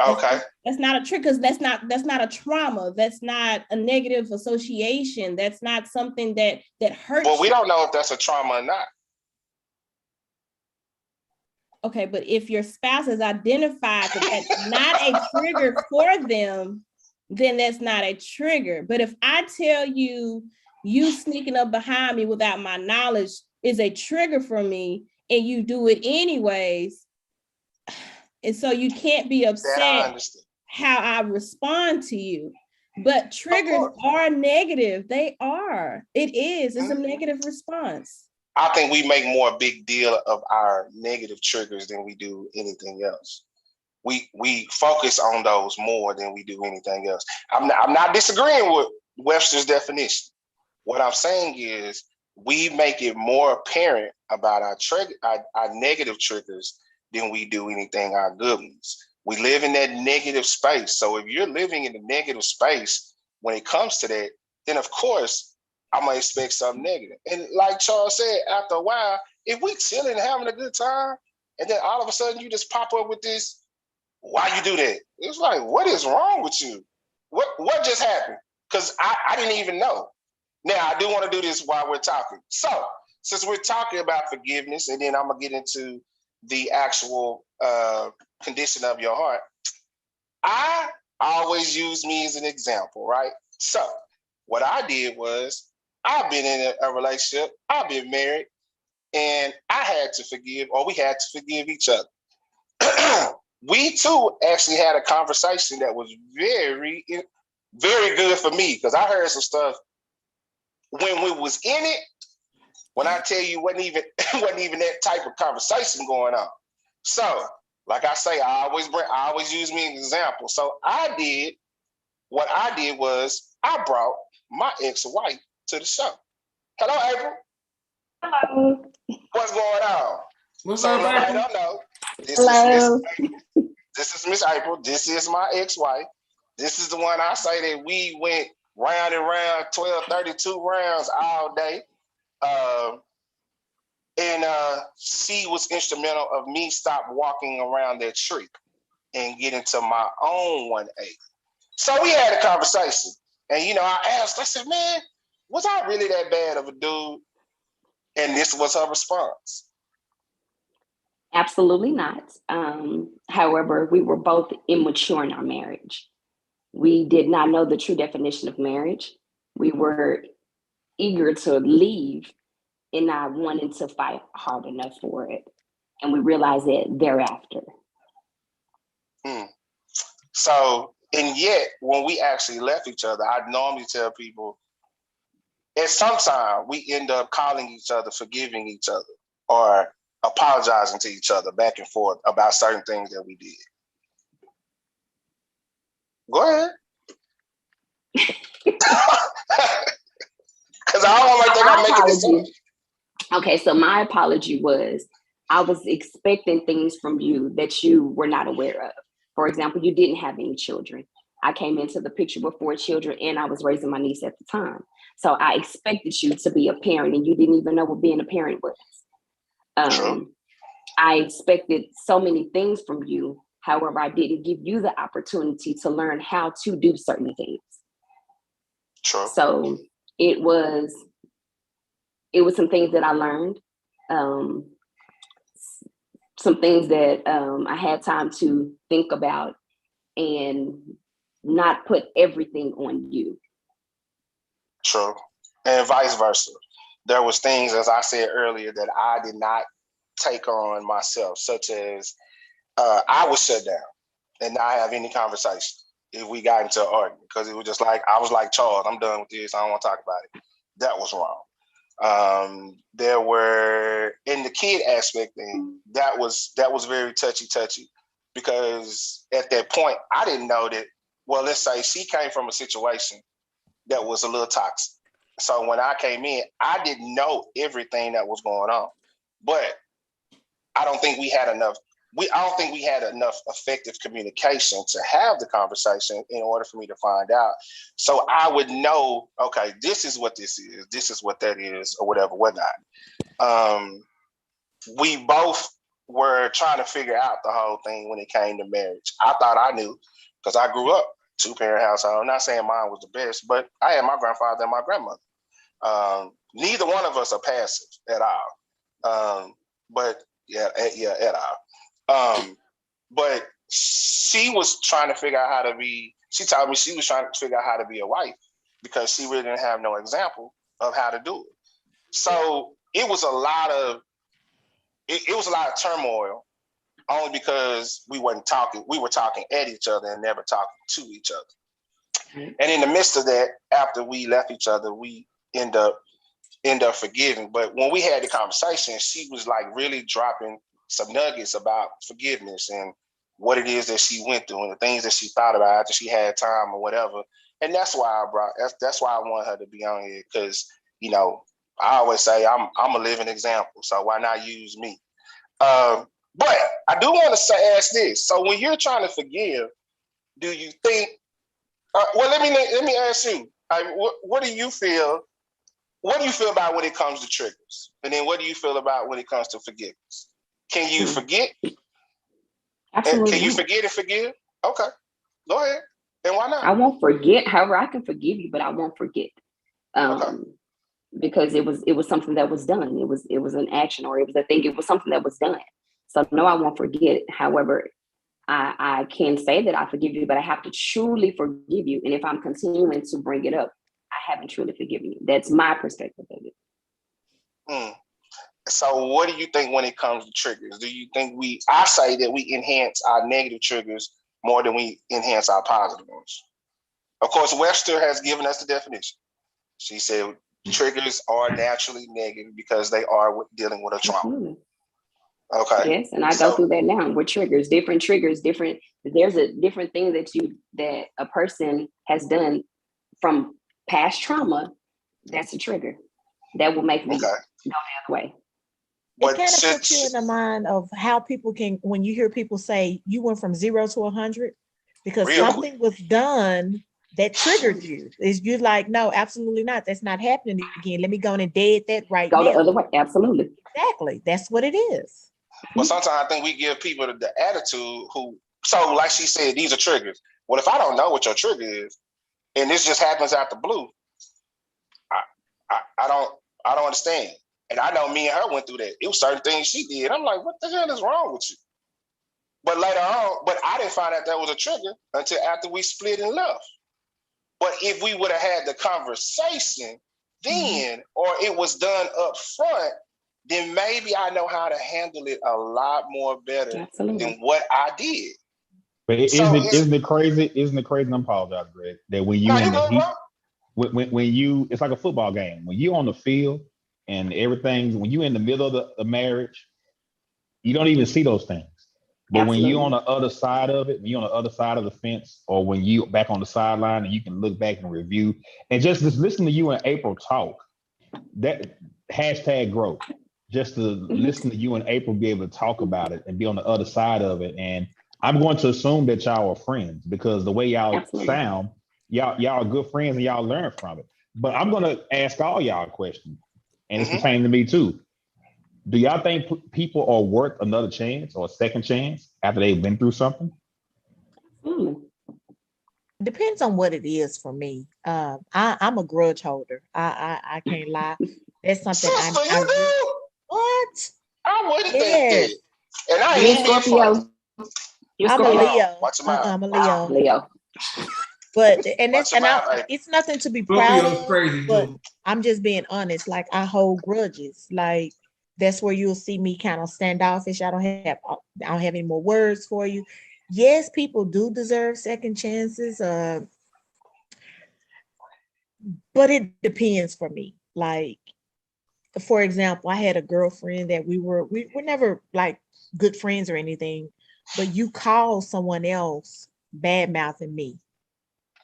Okay. That's not a trick, because that's not a trauma. That's not a negative association. That's not something that hurts. Well, we don't know if that's a trauma or not. Okay, but if your spouse has identified that that's not a trigger for them, then that's not a trigger. But if I tell you sneaking up behind me without my knowledge is a trigger for me, and you do it anyways, and so you can't be upset how I respond to you. But triggers are negative. They are. It is. It's a negative response. I think we make more a big deal of our negative triggers than we do anything else. We focus on those more than we do anything else. I'm not disagreeing with Webster's definition. What I'm saying is we make it more apparent about our negative triggers than we do anything our good ones. We live in that negative space. So if you're living in the negative space when it comes to that, then of course I'm gonna expect something negative. And like Charles said, after a while, if we chilling and having a good time, and then all of a sudden you just pop up with this, why you do that? It's like, what is wrong with you? What just happened? Because I didn't even know. Now I do want to do this while we're talking. So since we're talking about forgiveness, and then I'm gonna get into the actual condition of your heart, I always use me as an example, right? So what I did was, I've been in a relationship, I've been married, and I had to forgive, or we had to forgive each other. We too actually had a conversation that was very, very good for me, because I heard some stuff when we was in it. When I tell you, wasn't even that type of conversation going on. So, like I say, I always use me as an example. So what I did was I brought my ex-wife to the show. Hello, April. Hello. What's going on? What's So up, nobody April? don't know. Hello. This is Miss April. This is my ex-wife. This is the one I say that we went round and round, 32 rounds all day. And she was instrumental of me stop walking around that tree and get into my own 1A. So we had a conversation. And, I asked, I said, man, was I really that bad of a dude? And this was her response. Absolutely not. However, we were both immature in our marriage. We did not know the true definition of marriage. We were eager to leave and not wanting to fight hard enough for it. And we realized that thereafter. So, and yet, when we actually left each other, I normally tell people, at some time, we end up calling each other, forgiving each other, or apologizing to each other back and forth about certain things that we did. Go ahead. Because I don't think I'm making this up. Okay, so my apology was, I was expecting things from you that you were not aware of. For example, you didn't have any children. I came into the picture with 4 children, and I was raising my niece at the time. So I expected you to be a parent, and you didn't even know what being a parent was. I expected so many things from you. However, I didn't give you the opportunity to learn how to do certain things. True. So it was some things that I learned, some things that I had time to think about and not put everything on you. True. And vice versa. There was things, as I said earlier, that I did not take on myself, such as I would shut down and not have any conversation if we got into an argument, because it was just like, I was like, Charles, I'm done with this. I don't want to talk about it. That was wrong. There were, in the kid aspect thing, that was very touchy, because at that point, I didn't know that, well, let's say she came from a situation that was a little toxic. So when I came in, I didn't know everything that was going on, but I don't think we had enough effective communication to have the conversation in order for me to find out. So I would know, okay, this is what this is what that is, or whatnot. We both were trying to figure out the whole thing when it came to marriage. I thought I knew, because I grew up 2-parent household. I'm not saying mine was the best, but I had my grandfather and my grandmother. Neither one of us are passive at all. But yeah, at all. But she was trying to figure out how to be. She told me she was trying to figure out how to be a wife, because she really didn't have no example of how to do it. So it was a lot of turmoil, only because we weren't talking. We were talking at each other and never talking to each other. And in the midst of that, after we left each other, we end up forgiving. But when we had the conversation, she was like really dropping some nuggets about forgiveness and what it is that she went through and the things that she thought about after she had time or whatever. And that's why that's why I want her to be on here, because I always say I'm a living example, so why not use me? But I do want to ask this. So when you're trying to forgive, do you think? Well, let me ask you. What do you feel? What do you feel about when it comes to triggers? And then what do you feel about when it comes to forgiveness? Can you forget? Absolutely. Can you forget and forgive? Okay, go ahead. And why not? I won't forget. However, I can forgive you, but I won't forget. Okay. Because it was something that was done. It was an action, or it was a thing. It was something that was done. So no, I won't forget. However, I can say that I forgive you, but I have to truly forgive you. And if I'm continuing to bring it up, I haven't truly forgiven you. That's my perspective of it. So what do you think when it comes to triggers? Do you think I say that we enhance our negative triggers more than we enhance our positive ones? Of course, Webster has given us the definition. She said triggers are naturally negative because they are dealing with a trauma. Absolutely. Okay. Yes, and I go through that now with triggers, different. There's a different thing that a person has done from past trauma. That's a trigger that will make me go the other way. It kind of puts you in the mind of how people can, when you hear people say you went from 0 to 100 because something was done that triggered you. Is you like, no, absolutely not. That's not happening again. Let me go on and dead that right now. Go the other way. Absolutely. Exactly. That's what it is. But sometimes I think we give people the attitude so like she said, these are triggers. Well, if I don't know what your trigger is, and this just happens out the blue, I don't understand. And I know me and her went through that. It was certain things she did. I'm like, what the hell is wrong with you? But later on, I didn't find out that was a trigger until after we split and left. But if we would have had the conversation then, or it was done up front, then maybe I know how to handle it a lot more better than what I did. But isn't it crazy? Isn't it crazy? I'm apologizing, Greg. That when you in the heat, when you, it's like a football game. When you on the field and everything's, when you in the middle of the marriage, you don't even see those things. But when you're on the other side of it, when you're on the other side of the fence, or when you back on the sideline and you can look back and review, and just listen to you and April talk, that hashtag growth. Just to listen to you and April be able to talk about it and be on the other side of it. And I'm going to assume that y'all are friends because the way y'all sound, y'all are good friends and y'all learn from it. But I'm going to ask all y'all a question, and it's pertaining to me too. Do y'all think people are worth another chance or a second chance after they've been through something? Depends on what it is for me. I'm a grudge holder. I can't lie. That's something What? I wouldn't think that. And I ain't Scorpio. I'm a Leo. I'm a Leo. Leo. But it's nothing to be proud of. Crazy, but I'm just being honest. Like I hold grudges. Like that's where you'll see me kind of standoffish. I don't have any more words for you. Yes, people do deserve second chances. But it depends for me. Like, for example, I had a girlfriend that we were never like good friends or anything, but you call someone else bad mouthing me.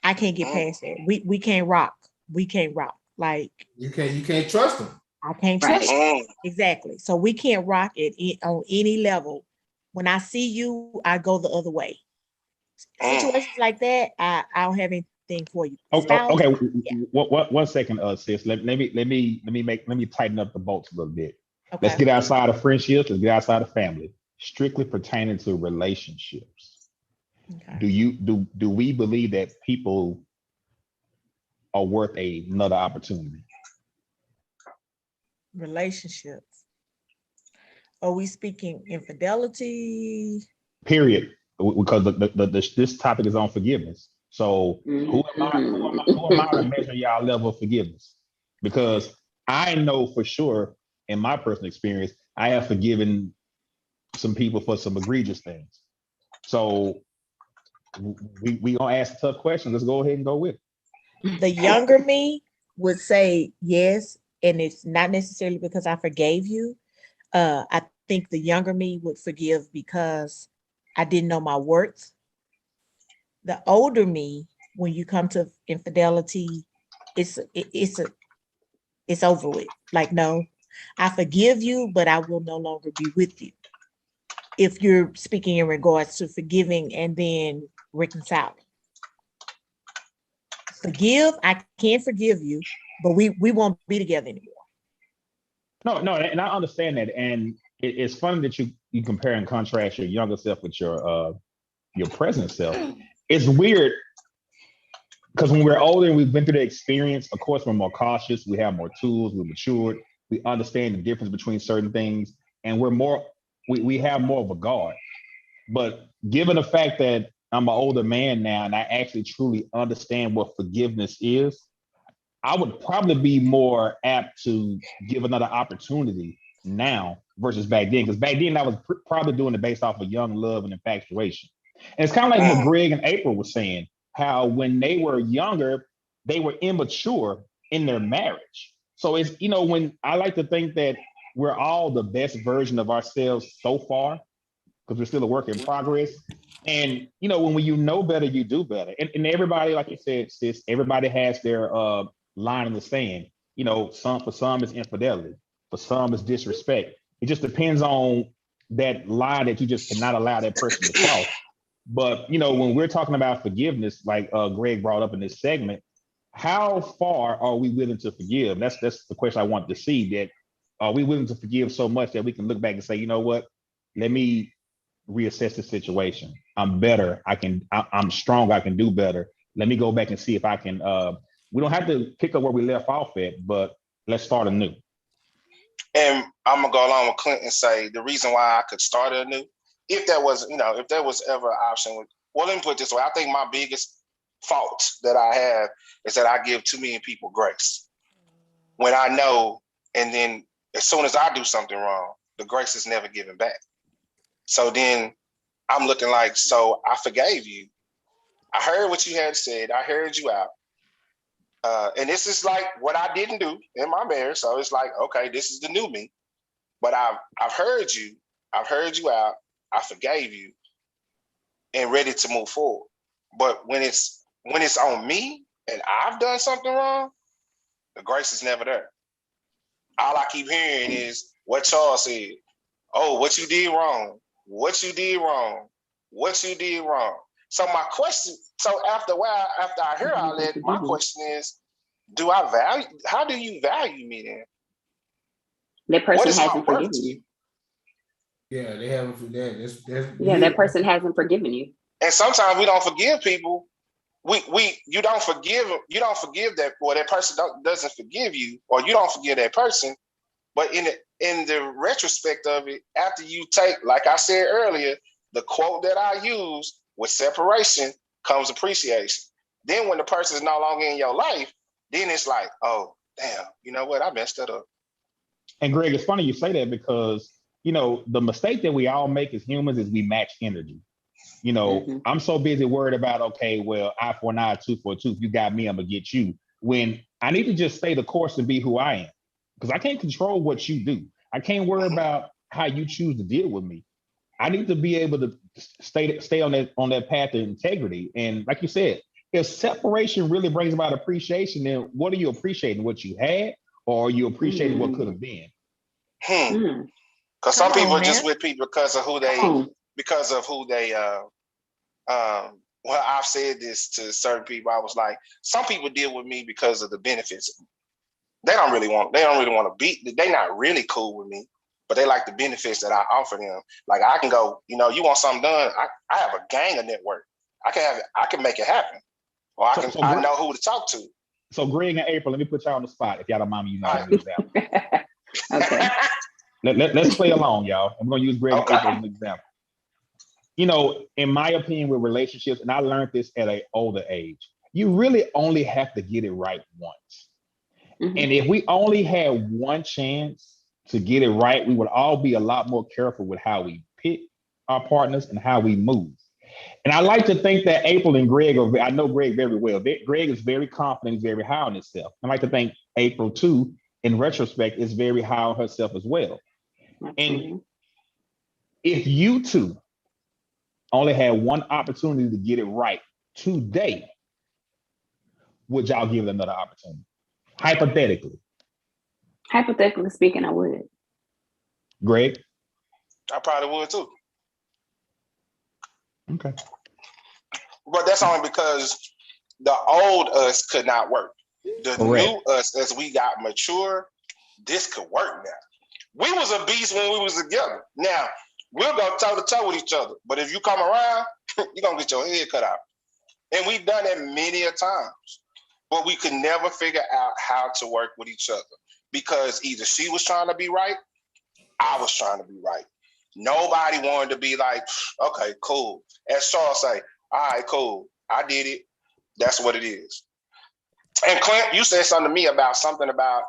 I can't get past that. We can't rock. We can't rock. Like you can't trust them. I can't trust them. Exactly. So we can't rock it on any level. When I see you, I go the other way. Situations like that, I don't have anything for you. Okay. Yeah. One second, sis. Let me tighten up the bolts a little bit. Okay. Let's get outside of friendships. Let's get outside of family. Strictly pertaining to relationships. Okay. Do we believe that people are worth another opportunity? Relationships. Are we speaking infidelity? Period. Because this topic is on forgiveness. So who am I to measure y'all level of forgiveness? Because I know for sure, in my personal experience, I have forgiven some people for some egregious things. So we gonna ask tough questions. Let's go ahead and go with it. The younger me would say yes, and it's not necessarily because I forgave you. I think the younger me would forgive because I didn't know my worth. The older me, when you come to infidelity, it's over with. Like, no, I forgive you, but I will no longer be with you. if you're speaking in regards to forgiving and then reconciling. Forgive, I can't forgive you, but we won't be together anymore. No, and I understand that, and it's funny that you compare and contrast your younger self with your present self. It's weird because when we're older and we've been through the experience, of course, we're more cautious. We have more tools. We're matured. We understand the difference between certain things, and we have more of a guard. But given the fact that I'm an older man now, and I actually truly understand what forgiveness is, I would probably be more apt to give another opportunity now versus back then. Because back then I was probably doing it based off of young love and infatuation. And it's kind of like what Greg and April was saying, how when they were younger, they were immature in their marriage. So it's, when I like to think that we're all the best version of ourselves so far, because we're still a work in progress. And, when you know better, you do better. And everybody, like you said, sis, everybody has their line in the sand. For some it's infidelity, for some it's disrespect. It just depends on that line that you just cannot allow that person to cross. But when we're talking about forgiveness, like Greg brought up in this segment, how far are we willing to forgive? That's the question I want to see. That are we willing to forgive so much that we can look back and say, you know what? Let me reassess the situation. I'm better. I'm strong. I can do better. Let me go back and see if I can. We don't have to pick up where we left off at, but let's start anew. And I'm gonna go along with Clint and say the reason why I could start anew, if there was ever an option. Well, let me put it this way. I think my biggest fault that I have is that I give too many people grace when I know, and then as soon as I do something wrong, the grace is never given back. So then I'm looking like, so I forgave you. I heard what you had said. I heard you out. And this is like what I didn't do in my marriage. So it's like, okay, this is the new me. But I've heard you. I've heard you out. I forgave you and ready to move forward. But when it's on me and I've done something wrong, the grace is never there. All I keep hearing is what Charles said. Oh, what you did wrong. What you did wrong. What you did wrong. So my question, after a while, after I hear all that, my question is, how do you value me then? That person hasn't forgiven you. Yeah, they haven't forgiven. That person hasn't forgiven you. And sometimes we don't forgive people. You don't forgive that, or that person doesn't forgive you, or you don't forgive that person. But in the retrospect of it, after you take, like I said earlier, the quote that I use, with separation comes appreciation. Then when the person is no longer in your life, then it's like, oh, damn, you know what? I messed that up. And Greg, it's funny you say that because, the mistake that we all make as humans is we match energy. I'm so busy worried about, okay, well, eye for an eye, tooth for a tooth. You got me, I'm going to get you. When I need to just stay the course and be who I am. Because I can't control what you do. I can't worry about how you choose to deal with me. I need to be able to stay on that path of integrity. And like you said, if separation really brings about appreciation, then what are you appreciating? What you had, or are you appreciating what could have been? Because some people are just with people because of who they well, I've said this to certain people. I was like, some people deal with me because of the benefits. They don't really want to be, they're not really cool with me, but they like the benefits that I offer them. Like I can go, you want something done. I have a gang of network. I can make it happen. Or I know who to talk to. So Greg and April, let me put y'all on the spot if y'all don't mind me using an example. Okay. Let's play along, y'all. I'm going to use Greg and April as an example. In my opinion with relationships, and I learned this at an older age, you really only have to get it right once. Mm-hmm. And if we only had one chance to get it right, we would all be a lot more careful with how we pick our partners and how we move. And I like to think that April and Greg I know Greg very well. Greg is very confident, very high on himself. I like to think April, too, in retrospect, is very high on herself as well. Absolutely. And if you two only had one opportunity to get it right today, would y'all give it another opportunity? Hypothetically speaking, I would. Greg? I probably would too. Okay. But that's only because the old us could not work. The Correct. new us, as we got mature, this could work now. We was a beast when we was together. Now, we'll go toe to toe with each other. But if you come around, you're going to get your head cut out. And we've done that many a times. But we could never figure out how to work with each other. Because either she was trying to be right, I was trying to be right. Nobody wanted to be like, okay, cool. As Charles say, all right, cool. I did it. That's what it is. And Clint, you said something to me about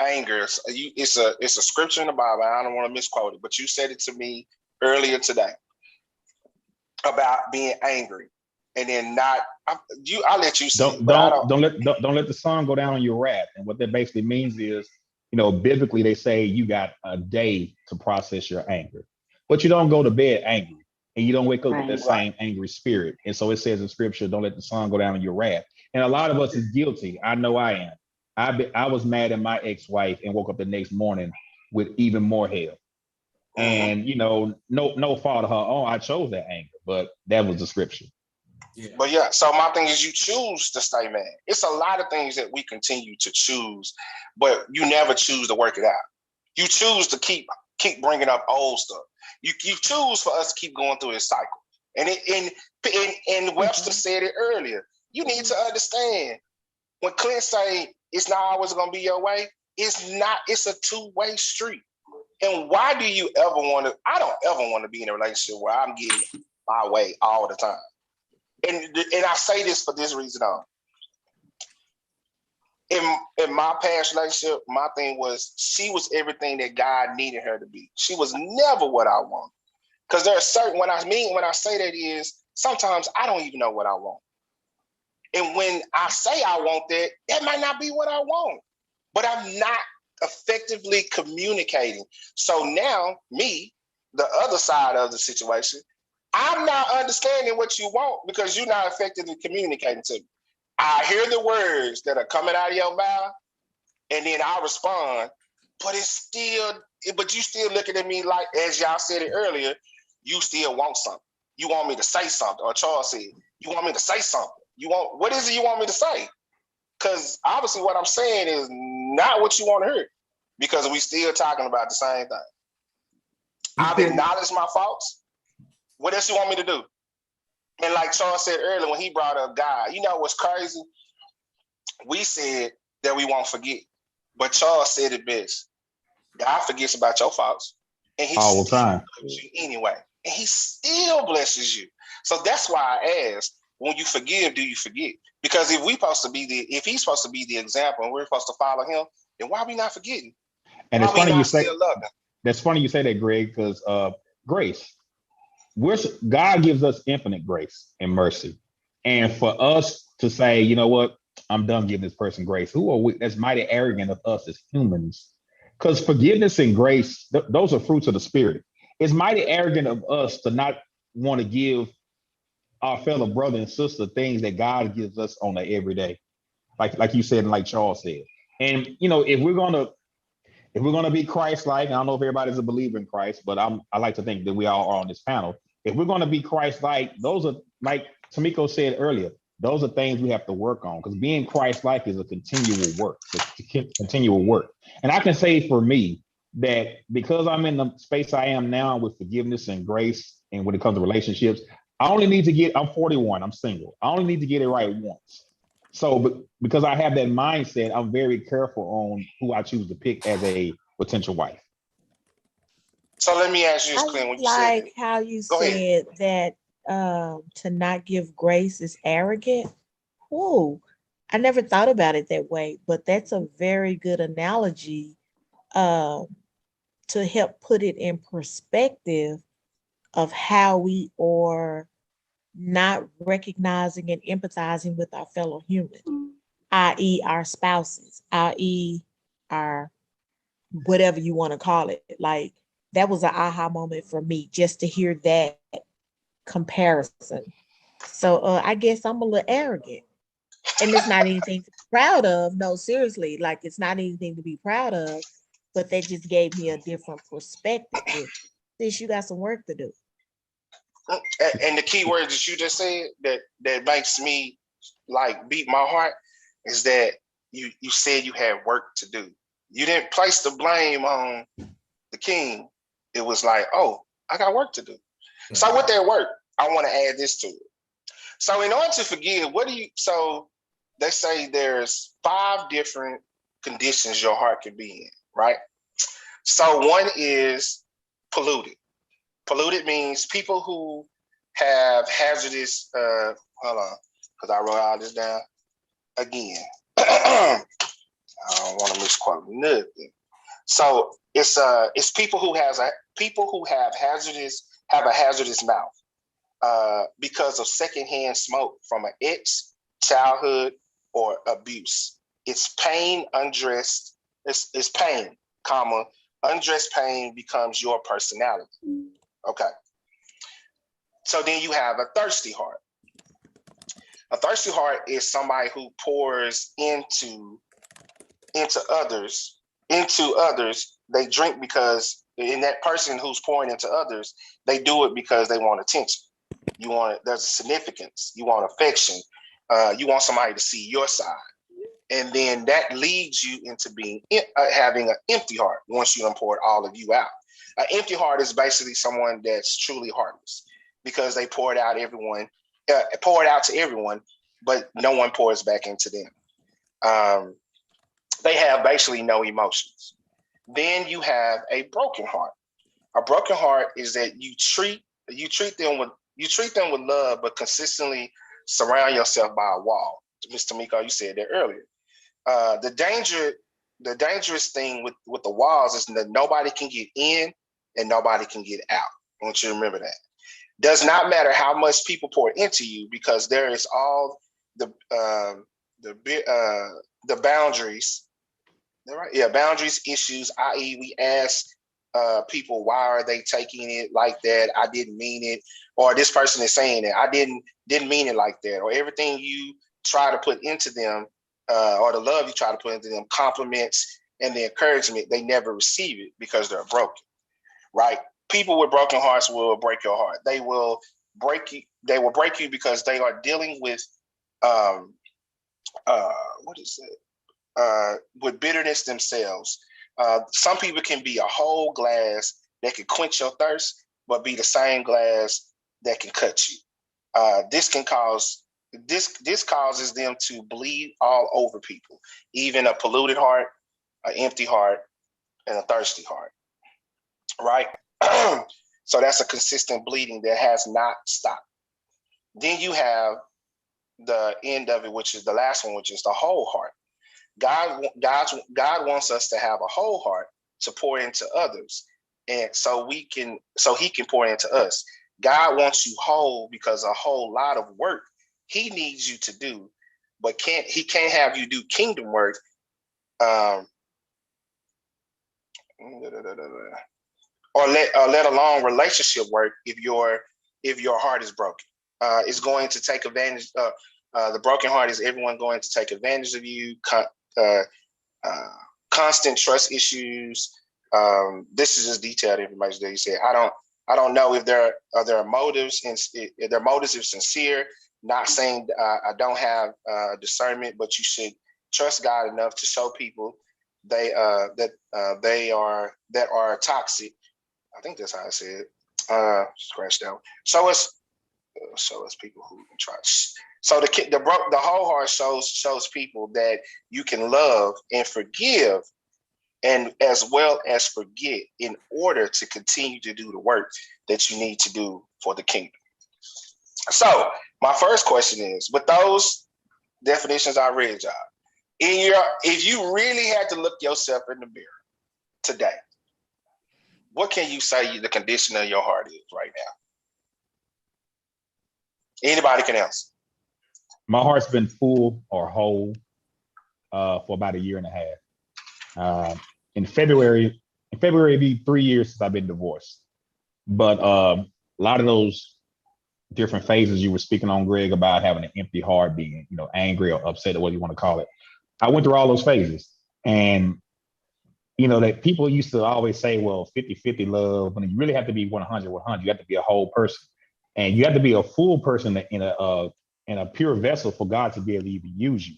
anger. It's a scripture in the Bible. I don't want to misquote it, but you said it to me earlier today about being angry, and then not. I'll let you see. Don't let the sun go down on your wrath. And what that basically means is, biblically they say you got a day to process your anger, but you don't go to bed angry, and you don't wake up with that same angry spirit. And so it says in scripture, don't let the sun go down on your wrath. And a lot of us is guilty. I know I am. I was mad at my ex-wife and woke up the next morning with even more hell. And no fault of her own. I chose that anger, but that was the scripture. Yeah. But yeah, so my thing is you choose to stay mad. It's a lot of things that we continue to choose, but you never choose to work it out. You choose to keep bringing up old stuff. You choose for us to keep going through this cycle. And Webster said it earlier. You need to understand when Clint say it's not always going to be your way, it's not. It's a two-way street. And why do you ever want to? I don't ever want to be in a relationship where I'm getting my way all the time. And I say this for this reason on. In my past relationship, my thing was she was everything that God needed her to be. She was never what I want. Because there are certain when I say that is sometimes I don't even know what I want. And when I say I want that, that might not be what I want. But I'm not effectively communicating. So now me, the other side of the situation, I'm not understanding what you want because you're not effectively communicating to me. I hear the words that are coming out of your mouth, and then I respond, but you still looking at me like, as y'all said it earlier, you still want something. You want me to say something, or Charles said, you want me to say something. What is it you want me to say? Because obviously what I'm saying is not what you want to hear, because we still talking about the same thing. I've acknowledged my faults. What else you want me to do? And like Charles said earlier when he brought up God, you know what's crazy? We said that we won't forget, but Charles said it best. God forgets about your faults, and he all the time you anyway, and he still blesses you. So that's why I asked, when you forgive, do you forget? Because if he's supposed to be the example and we're supposed to follow him, then why are we not forgetting? And it's funny you say that's funny you say that, Greg, because grace. God gives us infinite grace and mercy. And for us to say, you know what, I'm done giving this person grace. Who are we? That's mighty arrogant of us as humans. Because forgiveness and grace, those are fruits of the spirit. It's mighty arrogant of us to not want to give our fellow brother and sister things that God gives us on the everyday. Like you said, and like Charles said. And if we're gonna be Christ-like, I don't know if everybody's a believer in Christ, but I like to think that we all are on this panel. If we're going to be Christ-like, those are, like Tamiko said earlier, those are things we have to work on, because being Christ-like is a continual work. And I can say for me that because I'm in the space I am now with forgiveness and grace, and when it comes to relationships, I'm 41, I'm single. I only need to get it right once. So because I have that mindset, I'm very careful on who I choose to pick as a potential wife. So let me ask you this, Clint. When you like how you said that to not give grace is arrogant. Whoa, I never thought about it that way, but that's a very good analogy to help put it in perspective of how we are not recognizing and empathizing with our fellow human, i.e. our spouses, i.e. our whatever you want to call it. Like, that was an aha moment for me just to hear that comparison. So I guess I'm a little arrogant, and it's not anything to be proud of. No, seriously, like, it's not anything to be proud of, but that just gave me a different perspective. Sis, you got some work to do. And the key word that you just said that makes me like beat my heart is that you said you had work to do. You didn't place the blame on the king. It was like, oh, I got work to do. So with that work, I want to add this to it. So in order to forgive, so they say there's 5 different conditions your heart can be in, right? So one is polluted. Polluted means people who have hazardous, hold on, because I wrote all this down again. I don't want to misquote nothing. So it's people who have a hazardous mouth because of secondhand smoke from an ex, childhood, or abuse. It's pain undressed. It's pain, comma, undressed pain becomes your personality. Okay. So then you have a thirsty heart. A thirsty heart is somebody who pours into others. They drink because in that person who's pouring into others, they do it because they want attention. There's significance. You want affection. You want somebody to see your side. And then that leads you into having an empty heart once you poured all of you out. An empty heart is basically someone that's truly heartless because they pour it out to everyone, but no one pours back into them. They have basically no emotions. Then you have a broken heart. A broken heart is that you treat them with love, but consistently surround yourself by a wall. Mr. Miko, you said that earlier. The dangerous thing with the walls is that nobody can get in and nobody can get out. I want you to remember that. Does not matter how much people pour into you because there is all the boundaries. Right? Yeah, boundaries issues. I.e., we ask people, why are they taking it like that? I didn't mean it, or this person is saying it. I didn't mean it like that, or everything you try to put into them, or the love you try to put into them, compliments and the encouragement, they never receive it because they're broken. Right? People with broken hearts will break your heart. They will break you. They will break you because they are dealing with with bitterness themselves. Some people can be a whole glass that can quench your thirst, but be the same glass that can cut you. This causes them to bleed all over people, even a polluted heart, an empty heart, and a thirsty heart. Right? So that's a consistent bleeding that has not stopped. Then you have the end of it, which is the last one, which is the whole heart. God wants us to have a whole heart to pour into others, and so he can pour into us. God wants you whole because a whole lot of work he needs you to do, but he can't have you do kingdom work. Or let alone relationship work if your heart is broken. It's going to take advantage. The broken heart is everyone going to take advantage of you. Constant trust issues. This is just detailed information that you said. I don't know if there are motives and if their motives are sincere. Not saying I don't have discernment, but you should trust God enough to show people that are toxic. I think that's how I said it. Scratch that one. So it's people who can trust. So the whole heart shows people that you can love and forgive, and as well as forget, in order to continue to do the work that you need to do for the kingdom. So my first question is, with those definitions I read, y'all, if you really had to look yourself in the mirror today, what can you say the condition of your heart is right now? Anybody can answer. My heart's been full or whole for about a year and a half. In February, it'd be 3 years since I've been divorced. But a lot of those different phases you were speaking on, Greg, about having an empty heart, being, angry or upset or what you want to call it. I went through all those phases. And, that people used to always say, well, 50-50 love, when you really have to be 100-100, you have to be a whole person. And you have to be a full person in a pure vessel for God to be able to even use you,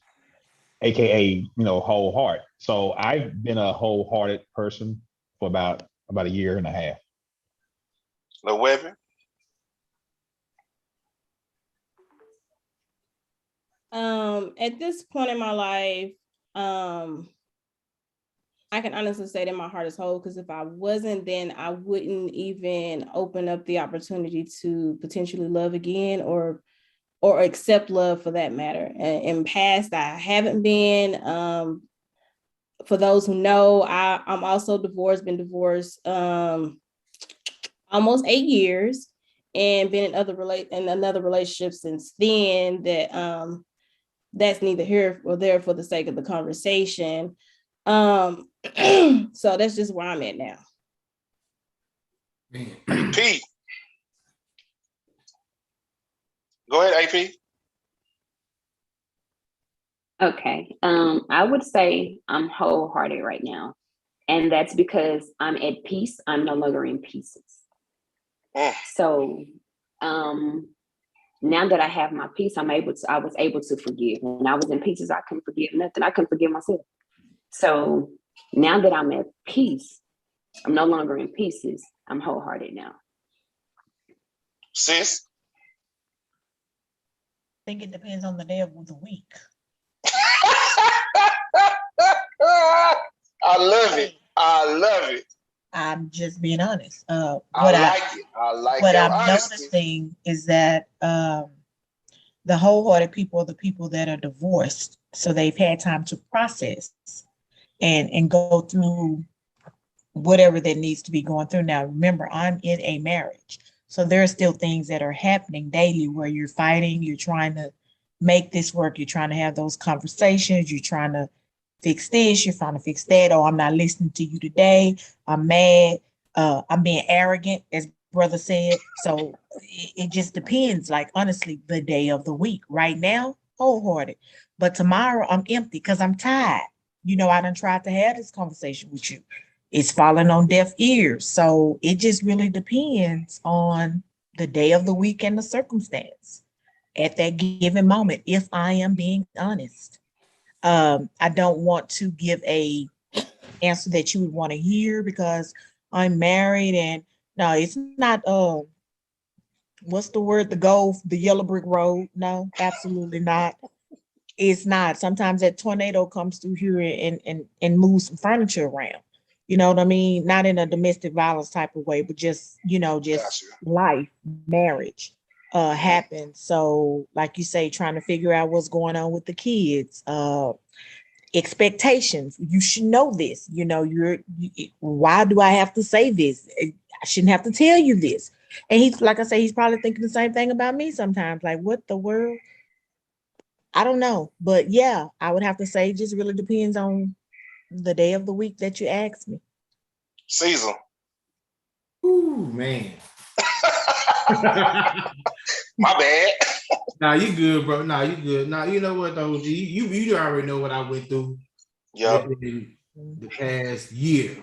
aka whole heart. So I've been a wholehearted person for about a year and a half. No weapon. At this point in my life, I can honestly say that my heart is whole, because if I wasn't, then I wouldn't even open up the opportunity to potentially love again or accept love for that matter. In past, I haven't been. For those who know, I'm also divorced, been divorced almost 8 years, and been in another relationship since then that that's neither here or there for the sake of the conversation. So that's just where I'm at now. P. Go ahead, AP. Okay. I would say I'm wholehearted right now. And that's because I'm at peace. I'm no longer in pieces. So now that I have my peace, I was able to forgive. When I was in pieces, I couldn't forgive nothing. I couldn't forgive myself. So now that I'm at peace, I'm no longer in pieces. I'm wholehearted now. Sis? I think it depends on the day of the week. I love it. I love it. I'm just being honest. I like what I'm honesty. noticing is that the wholehearted people are the people that are divorced, so they've had time to process and go through whatever that needs to be going through. Now, remember, I'm in a marriage, so there are still things that are happening daily where you're fighting, you're trying to make this work, you're trying to have those conversations, you're trying to fix this, you're trying to fix that. Oh, I'm not listening to you today. I'm mad. I'm being arrogant, as brother said. So it just depends, like, honestly, the day of the week. Right now, wholehearted. But tomorrow I'm empty because I'm tired. I done tried to have this conversation with you. It's falling on deaf ears. So it just really depends on the day of the week and the circumstance at that given moment, if I am being honest. I don't want to give a answer that you would want to hear because I'm married, and no, it's not what's the word, the yellow brick road. No, absolutely not. It's not. Sometimes that tornado comes through here and moves some furniture around. You know what I mean? Not in a domestic violence type of way, but just Gotcha. life, marriage happens. So like you say, trying to figure out what's going on with the kids, expectations. You should know this. Why do I have to say this? I shouldn't have to tell you this. And he's, like I say, he's probably thinking the same thing about me sometimes. Like, what the world? I don't know. But yeah, I would have to say it just really depends on the day of the week that you ask me. Caesar. Ooh, man. My bad. Nah, you good, bro. Nah, you good. Nah, you know what though, G? You already know what I went through. Yep. In the past year.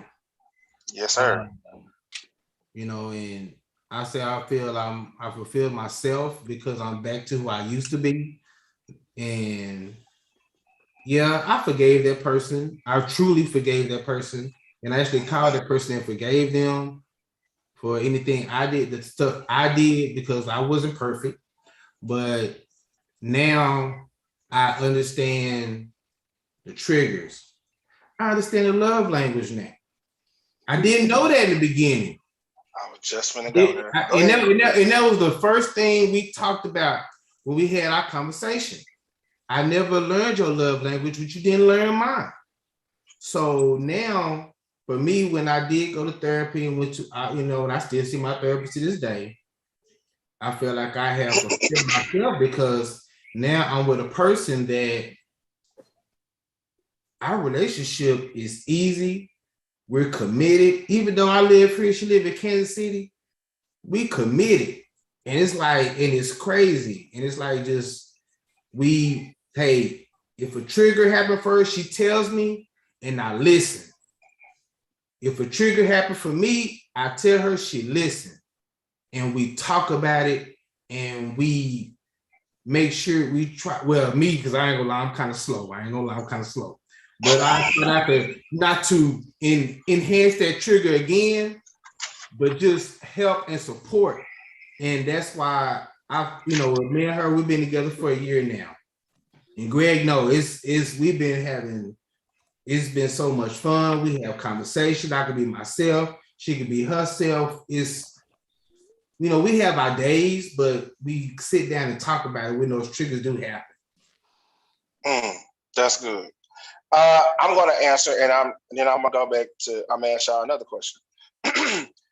Yes, sir. And I say I fulfilled myself because I'm back to who I used to be. And yeah, I forgave that person. I truly forgave that person. And I actually called that person and forgave them for anything I did, the stuff I did, because I wasn't perfect. But now I understand the triggers. I understand the love language now. I didn't know that in the beginning. I was just gonna go there. And that was the first thing we talked about when we had our conversation. I never learned your love language, but you didn't learn mine. So now, for me, when I did go to therapy and went to, and I still see my therapist to this day, I feel like I have fulfilled myself because now I'm with a person that our relationship is easy. We're committed. Even though I live here, she live in Kansas City, we committed. And it's like, and it's crazy. And it's like hey, if a trigger happened first, she tells me and I listen. If a trigger happened for me, I tell her, she listen. And we talk about it and we make sure we try. Well, me, because I ain't gonna lie, I'm kind of slow. But I try not to enhance that trigger again, but just help and support. And that's why me and her, we've been together for a year now. And Greg, it's been so much fun. We have conversation. I could be myself. She could be herself. We have our days, but we sit down and talk about it when those triggers do happen. That's good. I'm going to answer, and I'm going to go back to, I'm going to ask y'all another question.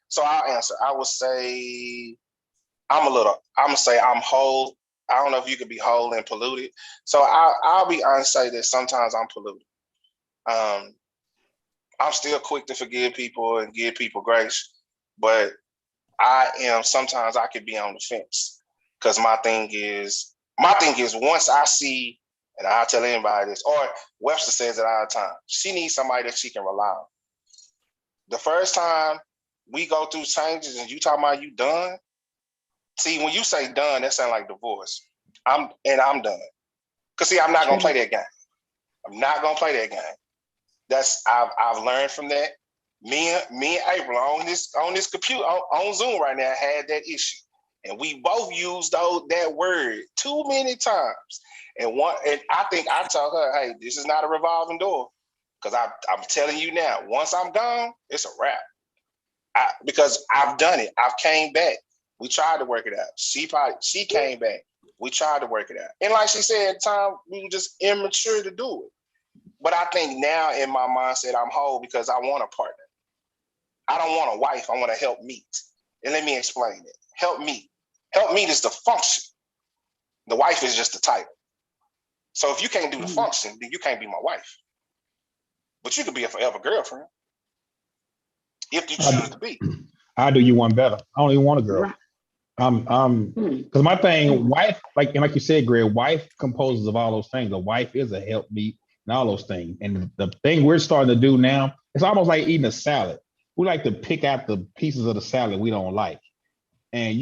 So I'll answer. I would say I'm going to say I'm whole. I don't know if you could be whole and polluted. So I'll be honest and say that sometimes I'm polluted. I'm still quick to forgive people and give people grace, but sometimes I could be on the fence, because my thing is once I see, and I'll tell anybody this, or Webster says it all the time, she needs somebody that she can rely on. The first time we go through changes and you talking about you done, see, when you say done, that sounds like divorce. I'm done. Because see, I'm not gonna play that game. I'm not gonna play that game. I've learned from that. Me and April on this computer on Zoom right now had that issue, and we both used that word too many times. And I think I told her, "Hey, this is not a revolving door," because I'm telling you now, once I'm gone, it's a wrap. Because I've done it. I've came back. We tried to work it out. She came back. We tried to work it out, and like she said, at the time we were just immature to do it. But I think now in my mindset, I'm whole because I want a partner. I don't want a wife. I want to help meet. And let me explain it. Help meet. Help meet is the function. The wife is just the title. So if you can't do the function, then you can't be my wife. But you could be a forever girlfriend if you choose to be. I'll do you one better. I don't even want a girl. Because my thing, wife, like you said, Greg, wife composes of all those things. A wife is a help meet and all those things. And the thing we're starting to do now, it's almost like eating a salad. We like to pick out the pieces of the salad we don't like. And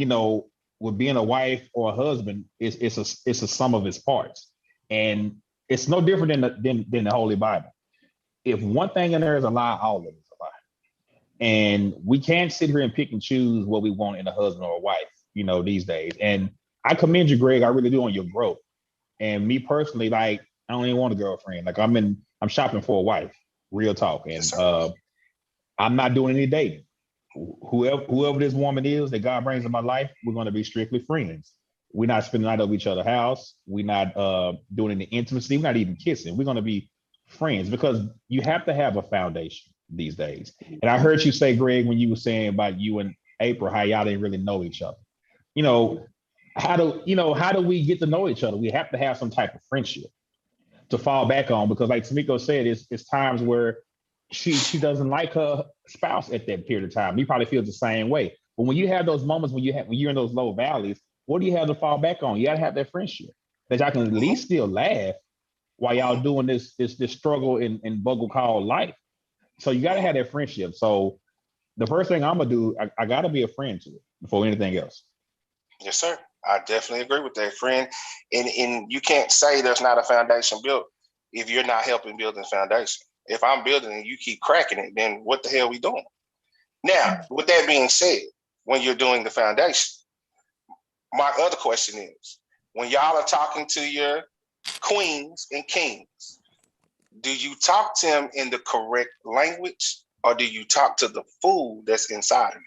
with being a wife or a husband, it's a sum of its parts. And it's no different than the Holy Bible. If one thing in there is a lie, all of it is a lie. And we can't sit here and pick and choose what we want in a husband or a wife, these days. And I commend you, Greg. I really do, on your growth. And me personally, like, I don't even want a girlfriend. Like, I'm shopping for a wife, real talk. And I'm not doing any dating. Whoever this woman is that God brings in my life, we're going to be strictly friends. We're not spending the night over each other's house. We're not doing any intimacy. We're not even kissing. We're going to be friends, because you have to have a foundation these days. And I heard you say, Greg, when you were saying about you and April, how y'all didn't really know each other. How do we get to know each other? We have to have some type of friendship to fall back on, because like Tamiko said, it's times where she doesn't like her spouse at that period of time. He probably feels the same way. But when you have those moments when you're in those low valleys, what do you have to fall back on? You gotta have that friendship that y'all can at least still laugh while y'all doing this struggle in buggle called life. So you gotta have that friendship. So the first thing I'm gonna do, I gotta be a friend to it before anything else. Yes, sir. I definitely agree with that, friend. And you can't say there's not a foundation built if you're not helping build the foundation. If I'm building and you keep cracking it, then what the hell are we doing? Now, with that being said, when you're doing the foundation, my other question is, when y'all are talking to your queens and kings, do you talk to them in the correct language, or do you talk to the food that's inside of you?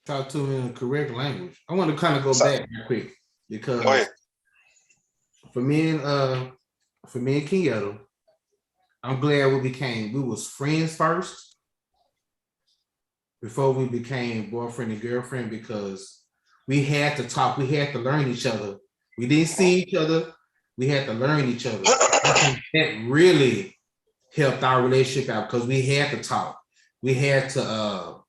Talk to them in the correct language. I want to kind of go back real quick, because for me and Kenyatta, I'm glad we was friends first before we became boyfriend and girlfriend, because we had to talk, we had to learn each other. We didn't see each other, we had to learn each other. I think that really helped our relationship out, because we had to talk. We had to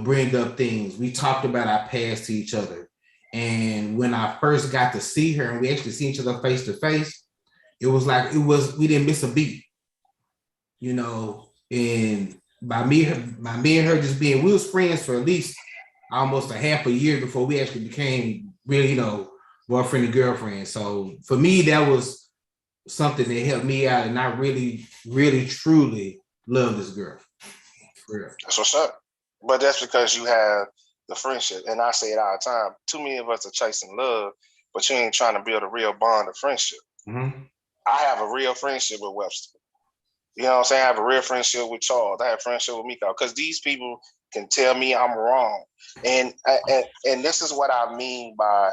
bring up things. We talked about our past to each other. And when I first got to see her and we actually see each other face to face, we didn't miss a beat, and by me and her just being, we was friends for at least almost a half a year before we actually became really, boyfriend and girlfriend. So for me, that was something that helped me out, and I really, really, truly love this girl. For real. That's what's up. But that's because you have the friendship. And I say it all the time. Too many of us are chasing love, but you ain't trying to build a real bond of friendship. Mm-hmm. I have a real friendship with Webster. You know what I'm saying? I have a real friendship with Charles. I have a friendship with Miko. Because these people can tell me I'm wrong. And this is what I mean by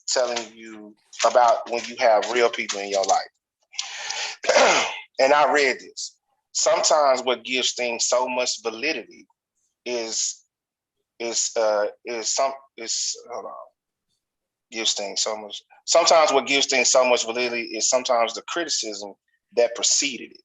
telling you about when you have real people in your life. And I read this. Sometimes what gives things so much validity is gives things so much. Sometimes what gives things so much validity is sometimes the criticism that preceded it.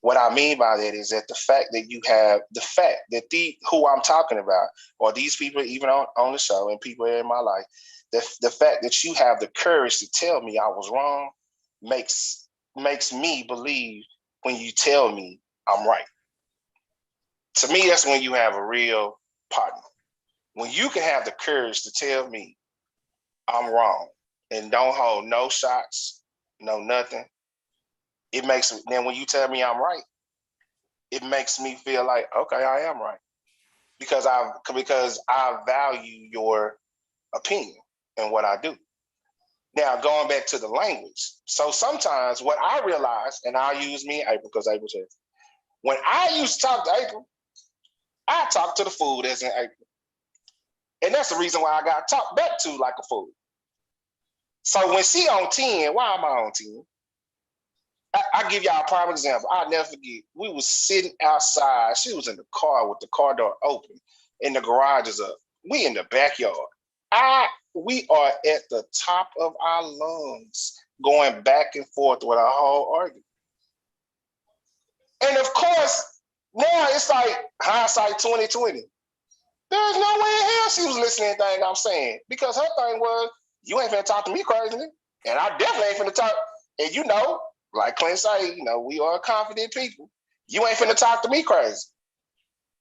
What I mean by that is that the fact that who I'm talking about, or these people even on the show and people in my life, the fact that you have the courage to tell me I was wrong makes me believe when you tell me I'm right. To me, that's when you have a real partner. When you can have the courage to tell me I'm wrong and don't hold no shots, no nothing, then when you tell me I'm right, it makes me feel like, okay, I am right. Because I value your opinion and what I do. Now, going back to the language. So sometimes what I realize, and I'll use me and April because April says, when I used to talk to April, I talk to the food as in April. And that's the reason why I got talked back to like a fool. So when she on 10, why am I on 10? I give y'all a prime example. I'll never forget. We was sitting outside. She was in the car with the car door open and the garage is up. We in the backyard. We are at the top of our lungs going back and forth with our whole argument. And of course, now it's like hindsight 2020. There's no way in hell she was listening to anything I'm saying. Because her thing was, you ain't finna talk to me crazy. And I definitely ain't finna talk. And like Clint say, we are confident people. You ain't finna talk to me crazy.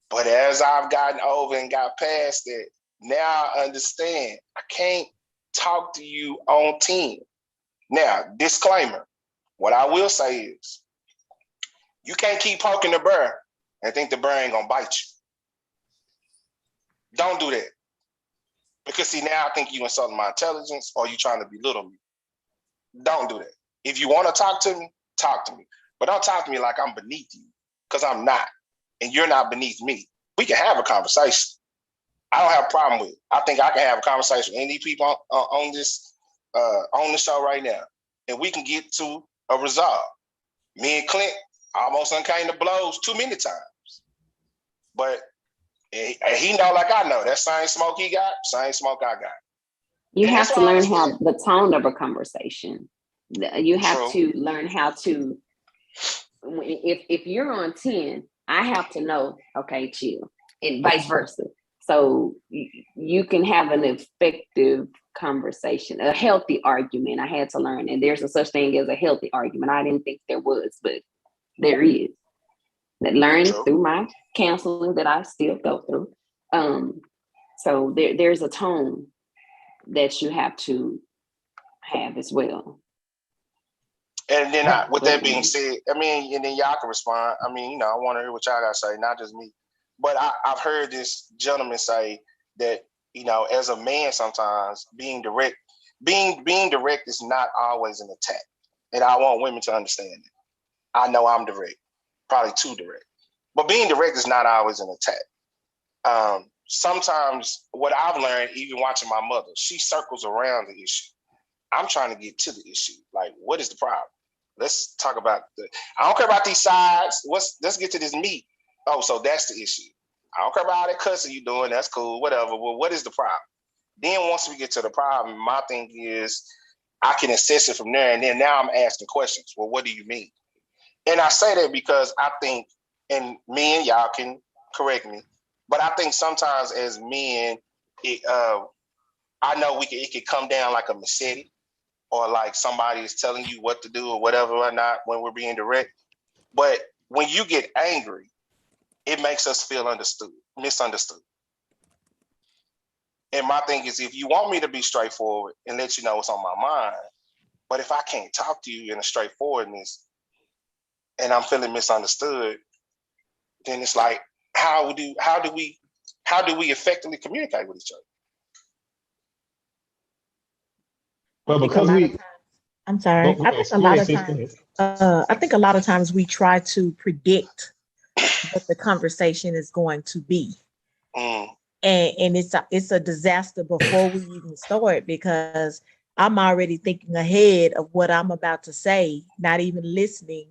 But as I've gotten over and got past it, now I understand I can't talk to you on 10. Now, disclaimer. What I will say is, you can't keep poking the bear and think the bear ain't gonna bite you. Don't do that. Because see, now I think you insulting my intelligence or you trying to belittle me. Don't do that. If you want to talk to me, talk to me. But don't talk to me like I'm beneath you, because I'm not. And you're not beneath me. We can have a conversation. I don't have a problem with it. I think I can have a conversation with any people on the show right now. And we can get to a resolve. Me and Clint almost came to blows too many times. But he know like I know. That same smoke he got, same smoke I got. You have to learn how the tone of a conversation. You have to learn how to, if you're on 10, I have to know, okay, chill, and vice versa. So you can have an effective conversation, a healthy argument. I had to learn, and there's a such thing as a healthy argument. I didn't think there was, but there is. That learned through my counseling that I still go through. So there's a tone that you have to have as well. And then with that being said, and then y'all can respond. I want to hear what y'all got to say, not just me. But I've heard this gentleman say that, as a man, sometimes being direct is not always an attack. And I want women to understand it. I know I'm direct, probably too direct. But being direct is not always an attack. Sometimes what I've learned, even watching my mother, she circles around the issue. I'm trying to get to the issue. Like, what is the problem? Let's talk about I don't care about these sides. Let's get to this meat. Oh, so that's the issue. I don't care about all that cussing you doing. That's cool, whatever. Well, what is the problem? Then once we get to the problem, my thing is I can assess it from there. And then now I'm asking questions. Well, what do you mean? And I say that because I think, and me and y'all can correct me, but I think sometimes as men, I know it could come down like a machete, or like somebody is telling you what to do or whatever or not when we're being direct. But when you get angry, it makes us feel misunderstood. And my thing is, if you want me to be straightforward and let you know what's on my mind, but if I can't talk to you in a straightforwardness and I'm feeling misunderstood, then it's like, how do we effectively communicate with each other? Well, because I'm sorry. I think a lot of times, I think a lot of times we try to predict what the conversation is going to be. And it's a disaster before we even start, because I'm already thinking ahead of what I'm about to say, not even listening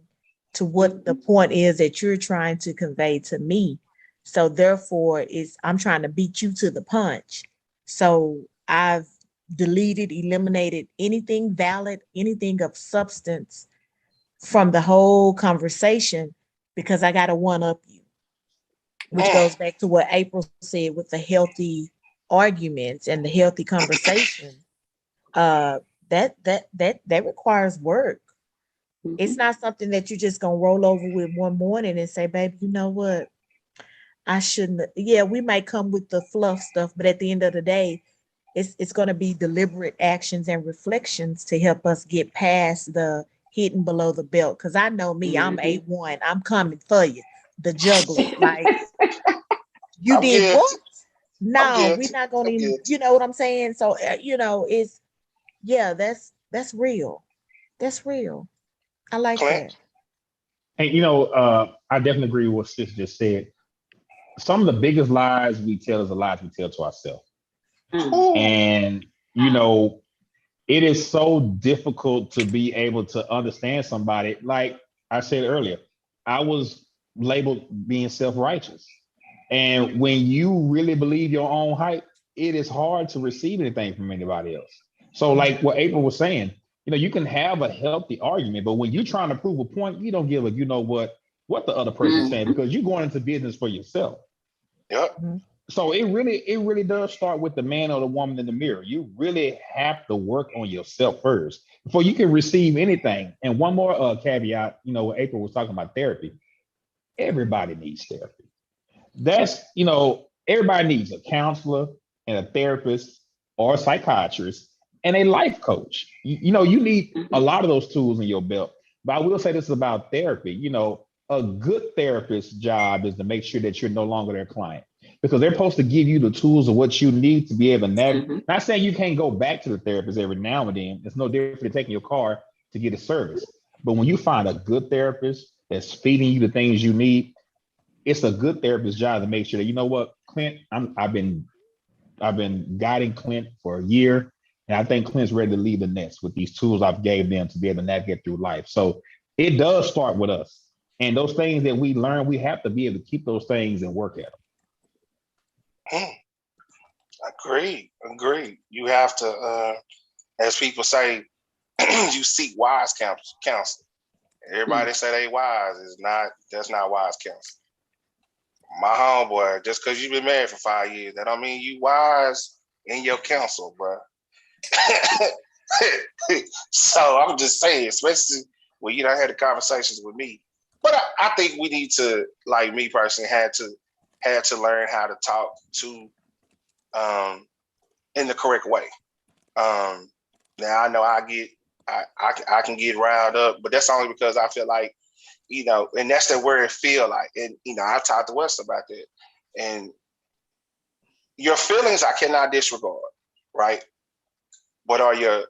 to what the point is that you're trying to convey to me. So therefore, I'm trying to beat you to the punch. So I've deleted, eliminated anything valid, anything of substance from the whole conversation, because I got to one up you, which goes back to what April said with the healthy arguments and the healthy conversation. That requires work. It's not something that you're just gonna roll over with one morning and say, baby, you know what? I shouldn't. Yeah, we might come with the fluff stuff, but at the end of the day, it's going to be deliberate actions and reflections to help us get past the hitting below the belt. Because I know me, I'm A1. I'm coming for you, the juggler. Like, you did what? No, we're not going to. You know what I'm saying? So that's real. That's real. I like that. And I definitely agree with what Sis just said. Some of the biggest lies we tell is the lies we tell to ourselves. And it is so difficult to be able to understand somebody. Like I said earlier, I was labeled being self-righteous. And when you really believe your own hype, it is hard to receive anything from anybody else. So like what April was saying, you can have a healthy argument, but when you're trying to prove a point, you don't give a what the other person's saying, because you're going into business for yourself. Yep. So it really does start with the man or the woman in the mirror. You really have to work on yourself first before you can receive anything. And one more caveat, April was talking about therapy. Everybody needs therapy. That's, everybody needs a counselor and a therapist or a psychiatrist and a life coach. You need a lot of those tools in your belt. But I will say this about therapy. A good therapist's job is to make sure that you're no longer their client, because they're supposed to give you the tools of what you need to be able to navigate. Not saying you can't go back to the therapist every now and then. It's no different than taking your car to get a service. But when you find a good therapist that's feeding you the things you need, it's a good therapist's job to make sure that, Clint, I've been guiding Clint for a year, and I think Clint's ready to leave the nest with these tools I've gave them to be able to navigate through life. So it does start with us. And those things that we learn, we have to be able to keep those things and work at them. Agreed. You have to, as people say, you seek wise counsel. Everybody say they wise that's not wise counsel. My homeboy, just because you've been married for 5 years, that don't mean you wise in your counsel, bro. So I'm just saying, especially when you done had the conversations with me. But I think we need to, like me personally, had to learn how to talk to in the correct way. Now I know I can get riled up, but that's only because I feel like, and that's the word feel like. And I talked to Wes about that. And your feelings I cannot disregard, right? But your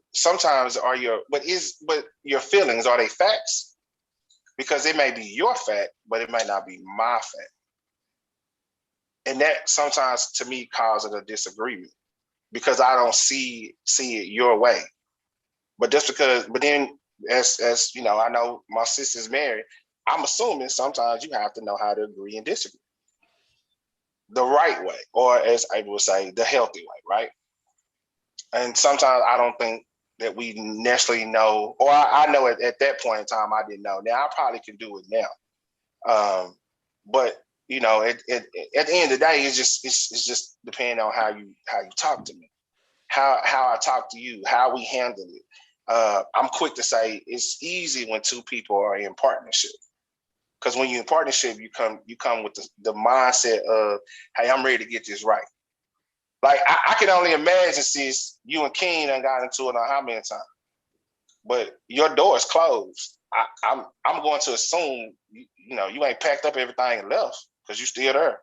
feelings, are they facts? Because it may be your fact, but it might not be my fact. And that sometimes to me causes a disagreement, because I don't see it your way. But then as I know my sister's married, I'm assuming sometimes you have to know how to agree and disagree the right way, or as I would say, the healthy way, right? And sometimes I don't think that we necessarily know, or I know at that point in time I didn't know. Now I probably can do it now, but at the end of the day, it's just depending on how you talk to me, how I talk to you, how we handle it. I'm quick to say it's easy when two people are in partnership, because when you're in partnership, you come with the mindset of, hey, I'm ready to get this right. Like I can only imagine, sis, you and King done got into it on how many times, but your door is closed. I'm going to assume you ain't packed up everything and left because you still there.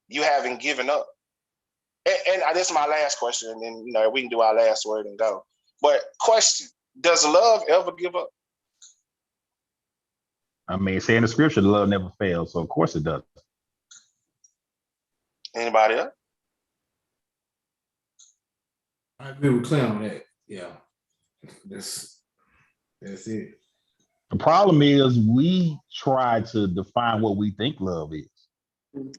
You haven't given up. And this is my last question, and then we can do our last word and go. But question: does love ever give up? I mean, saying the scripture, love never fails, so of course it does. Anybody else? I agree with Clem on that. Yeah, that's it. The problem is we try to define what we think love is.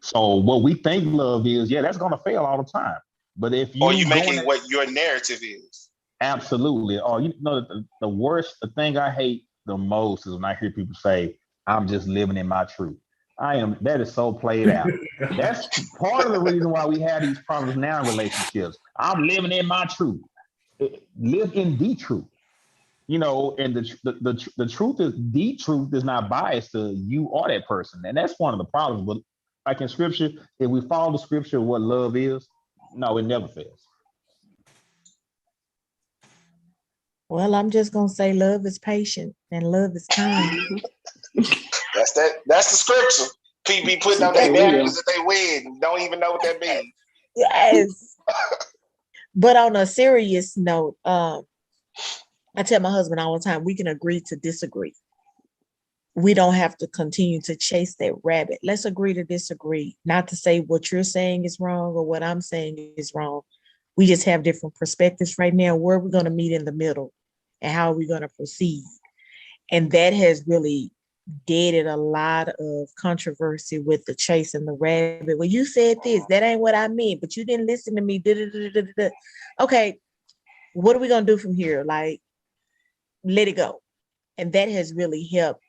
So what we think love is, yeah, that's going to fail all the time. But if you making what your narrative is, absolutely. Or the thing I hate the most is when I hear people say, "I'm just living in my truth." That is so played out. That's part of the reason why we have these problems now in relationships. I'm living in my truth. Live in the truth. And the truth is not biased to you or that person. And that's one of the problems. But like in scripture, if we follow the scripture, what love is, no, it never fails. Well, I'm just going to say love is patient and love is kind. That's the scripture. People be putting on their values that they win and don't even know what that means. Yes. But on a serious note, I tell my husband all the time, we can agree to disagree. We don't have to continue to chase that rabbit. Let's agree to disagree. Not to say what you're saying is wrong or what I'm saying is wrong. We just have different perspectives right now. Where are we going to meet in the middle and how are we going to proceed? And that has really deaded a lot of controversy with the chase and the rabbit. Well, you said this, that ain't what I meant, but you didn't listen to me. Okay, what are we going to do from here? Like, let it go. And that has really helped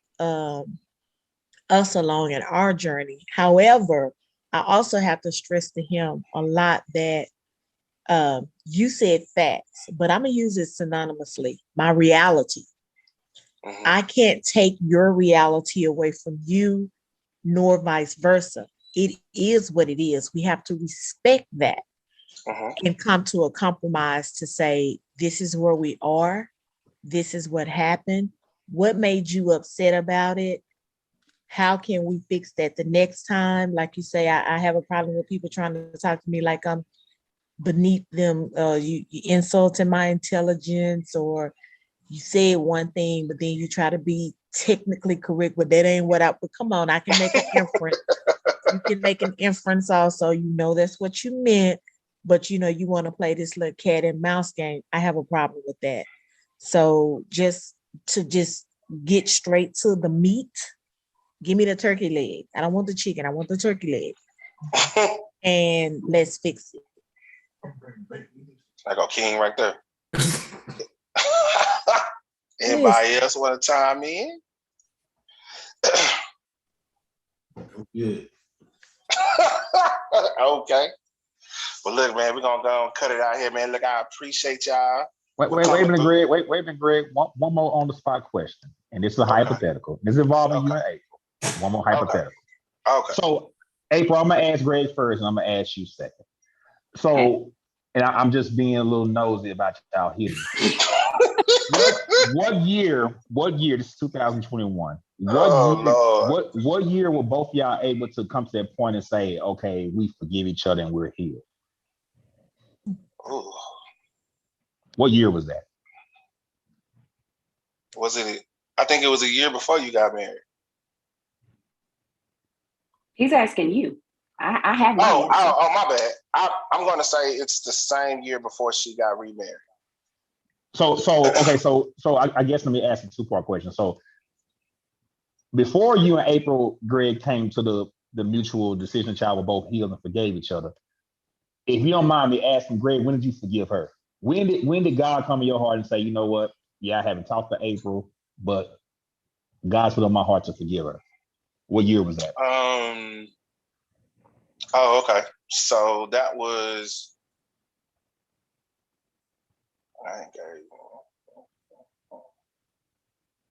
us along in our journey. However, I also have to stress to him a lot that you said facts, but I'm going to use it synonymously, my reality. Mm-hmm. I can't take your reality away from you, nor vice versa. It is what it is. We have to respect that and come to a compromise to say, this is where we are. This is what happened. What made you upset about it? How can we fix that the next time? Like you say, I have a problem with people trying to talk to me like I'm beneath them. You insulting my intelligence, or you said one thing, but then you try to be technically correct, but that ain't what but come on, I can make an inference. You can make an inference also, that's what you meant, but you want to play this little cat and mouse game. I have a problem with that. So just get straight to the meat. Give me the turkey leg. I don't want the chicken. I want the turkey leg. And let's fix it. I got King right there. Anybody else want to chime in? Good. Okay. Well, look, man, we're going to go and cut it out here, man. Look, I appreciate y'all. Wait a minute, Greg. Wait a minute, Greg. One more on the spot question. And this is a hypothetical. This is involving you and April. One more hypothetical. Okay. So, April, I'm going to ask Greg first, and I'm going to ask you second. So, and I'm just being a little nosy about y'all here. What year, this is 2021. What year were both y'all able to come to that point and say, okay, we forgive each other and we're healed? Ooh. What year was that? Was it? I think it was a year before you got married. He's asking you. I have my answer. My bad. I'm going to say it's the same year before she got remarried. So I guess let me ask a two-part question. So before you and April, Greg, came to the mutual decision that y'all were both healed and forgave each other, if you don't mind me asking, Greg, when did you forgive her? When did God come in your heart and say, you know what? Yeah, I haven't talked to April, but God's put on my heart to forgive her. What year was that? Oh, okay. So that was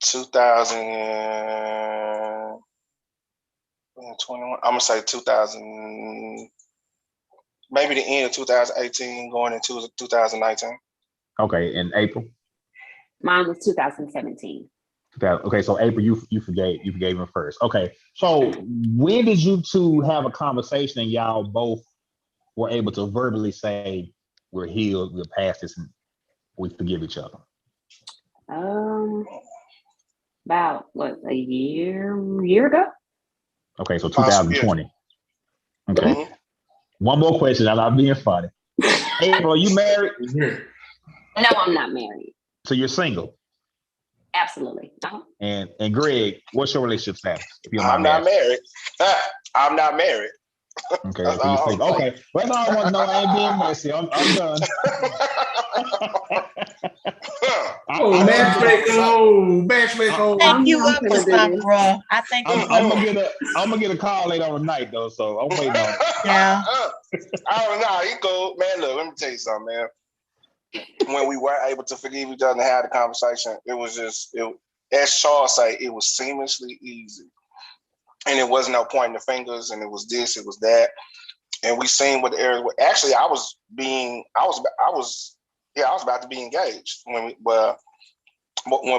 2021. I'm gonna say 2000. maybe the end of 2018, going into 2019. Okay, in April. Mine was 2017. Okay, so April, you forgave him first. Okay, so when did you two have a conversation and y'all both were able to verbally say we're healed, we're past this, and we forgive each other? About what, a year ago? Okay, so 2020. Okay. Mm-hmm. One more question. I'm not being funny. April, are you married? No, I'm not married. So you're single? Absolutely. And Greg, what's your relationship status? If you're I'm not married. I'm not married. Okay, so you're single. Okay, well, that's all I want to know. I ain't being messy. I'm done. Matchmaker. Thank you up for something, bro. I think I'm gonna get a call later on the night though, so I'm waiting on it. Yeah. I don't know. You go, man. Look, let me tell you something, man. When we were able to forgive each other and have the conversation, it was just, as Charles say, it was seamlessly easy, and it wasn't no pointing the fingers, and it was this, it was that, and we seen what the areas were. Actually, I was about to be engaged when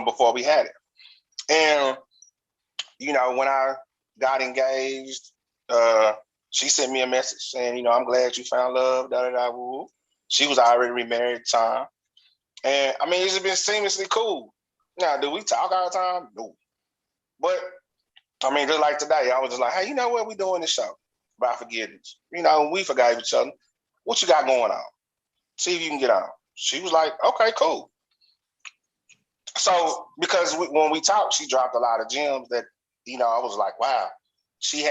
before we had it, and when I got engaged, she sent me a message saying, I'm glad you found love. Da da da. Woo. She was already remarried at the time, and I mean, it's been seamlessly cool. Now, do we talk all the time? No, but I mean, just like today, I was just like, hey, you know what? We doing this show about forgiveness. We forgave each other. What you got going on? See if you can get on. She was like, okay, cool. So, because when we talked, she dropped a lot of gems that, I was like, wow. She,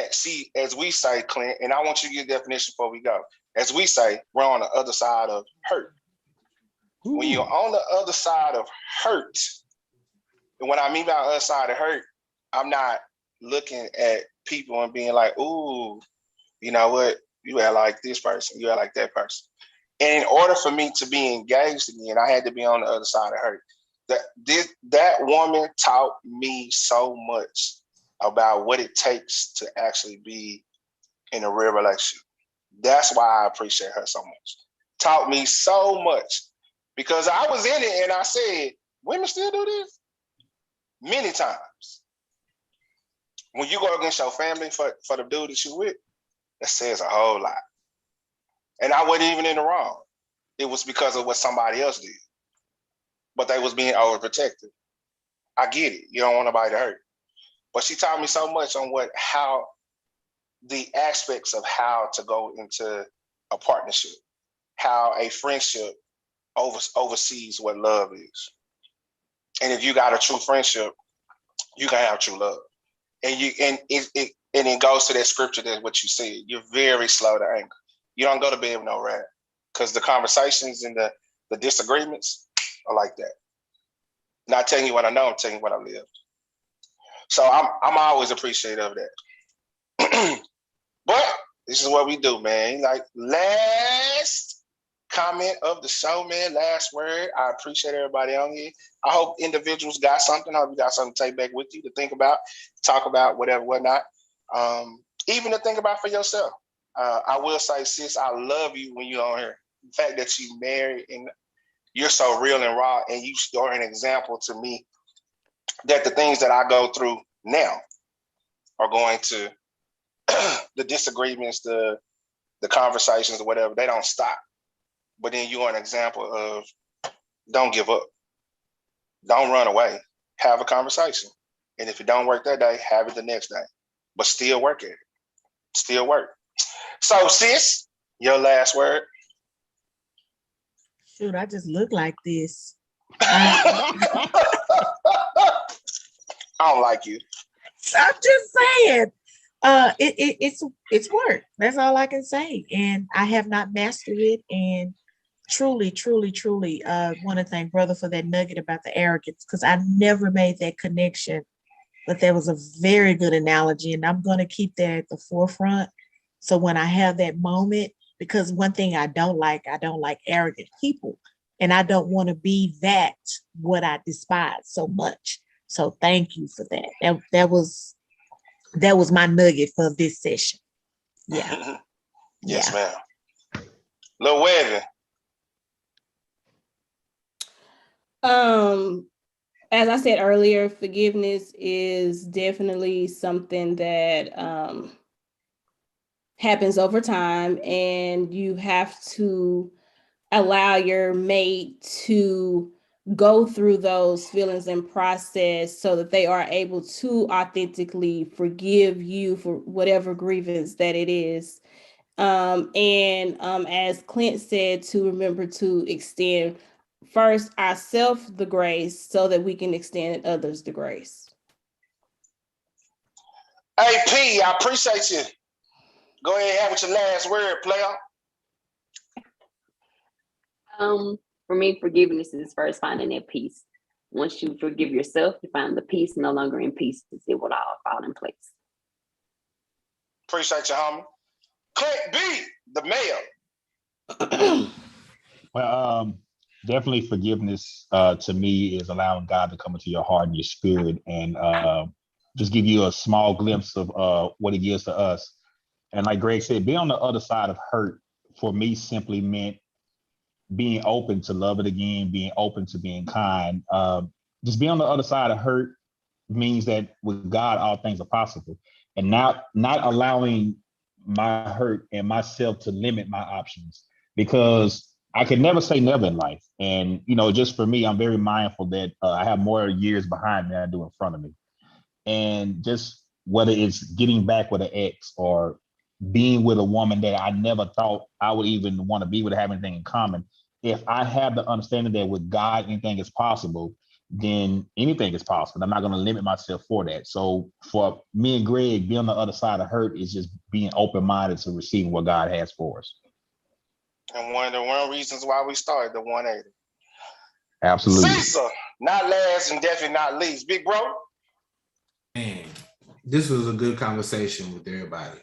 as we say, Clint, and I want you to get a definition before we go. As we say, we're on the other side of hurt. Ooh. When you're on the other side of hurt, and what I mean by other side of hurt, I'm not looking at people and being like, ooh, you know what? You act like this person, you act like that person. And in order for me to be engaged again, I had to be on the other side of hurt. That woman taught me so much about what it takes to actually be in a real relationship. That's why I appreciate her so much. Taught me so much, because I was in it and I said, women still do this? Many times. When you go against your family for the dude that you with, that says a whole lot. And I wasn't even in the wrong. It was because of what somebody else did. But they was being overprotective. I get it. You don't want nobody to hurt. But she taught me so much on how the aspects of how to go into a partnership, how a friendship oversees what love is. And if you got a true friendship, you can have true love. And it goes to that scripture that what you said. You're very slow to anger. You don't go to bed with no wrath, because the conversations and the disagreements are like that. Not telling you what I know, I'm telling you what I live. So I'm always appreciative of that. But this is what we do, man. Like, last comment of the show, man. Last word. I appreciate everybody on here. I hope individuals got something. I hope you got something to take back with you to think about, talk about, whatever, whatnot. Even to think about for yourself. I will say, sis, I love you when you're on here. The fact that you married and you're so real and raw, and you are an example to me that the things that I go through now are going to the disagreements, the conversations or whatever, they don't stop. But then you are an example of don't give up. Don't run away. Have a conversation. And if it don't work that day, have it the next day. But still work at it. Still work. So, sis, your last word. Shoot, I just look like this. I don't like you. I'm just saying. It's work. That's all I can say. And I have not mastered it. And truly want to thank brother for that nugget about the arrogance, because I never made that connection. But that was a very good analogy, and I'm going to keep that at the forefront. So when I have that moment, because one thing I don't like arrogant people, and I don't want to be what I despise so much. So thank you for that. That was my nugget for this session. Yeah. Yes, ma'am. Lil Webby. As I said earlier, forgiveness is definitely something that happens over time, and you have to allow your mate to go through those feelings and process so that they are able to authentically forgive you for whatever grievance that it is. As Clint said, to remember to extend first ourselves the grace so that we can extend others the grace. Hey P, I appreciate you. Go ahead and have with your last word, player. For me, forgiveness is first finding that peace. Once you forgive yourself, you find the peace no longer in pieces. It will all fall in place. Appreciate you, homie. Clint B, the mayor. Well, definitely forgiveness to me is allowing God to come into your heart and your spirit and just give you a small glimpse of what he gives to us. And like Greg said, being on the other side of hurt for me simply meant being open to love it again, being open to being kind. Just being on the other side of hurt means that with God, all things are possible. And not allowing my hurt and myself to limit my options, because I can never say never in life. And, just for me, I'm very mindful that I have more years behind me than I do in front of me. And just whether it's getting back with an ex or being with a woman that I never thought I would even want to be with, have anything in common. If I have the understanding that with God, anything is possible, then anything is possible. I'm not going to limit myself for that. So for me and Greg, being on the other side of hurt is just being open-minded to receiving what God has for us. And one of the reasons why we started the 180. Absolutely. Cecil, not last and definitely not least. Big bro. Man, this was a good conversation with everybody.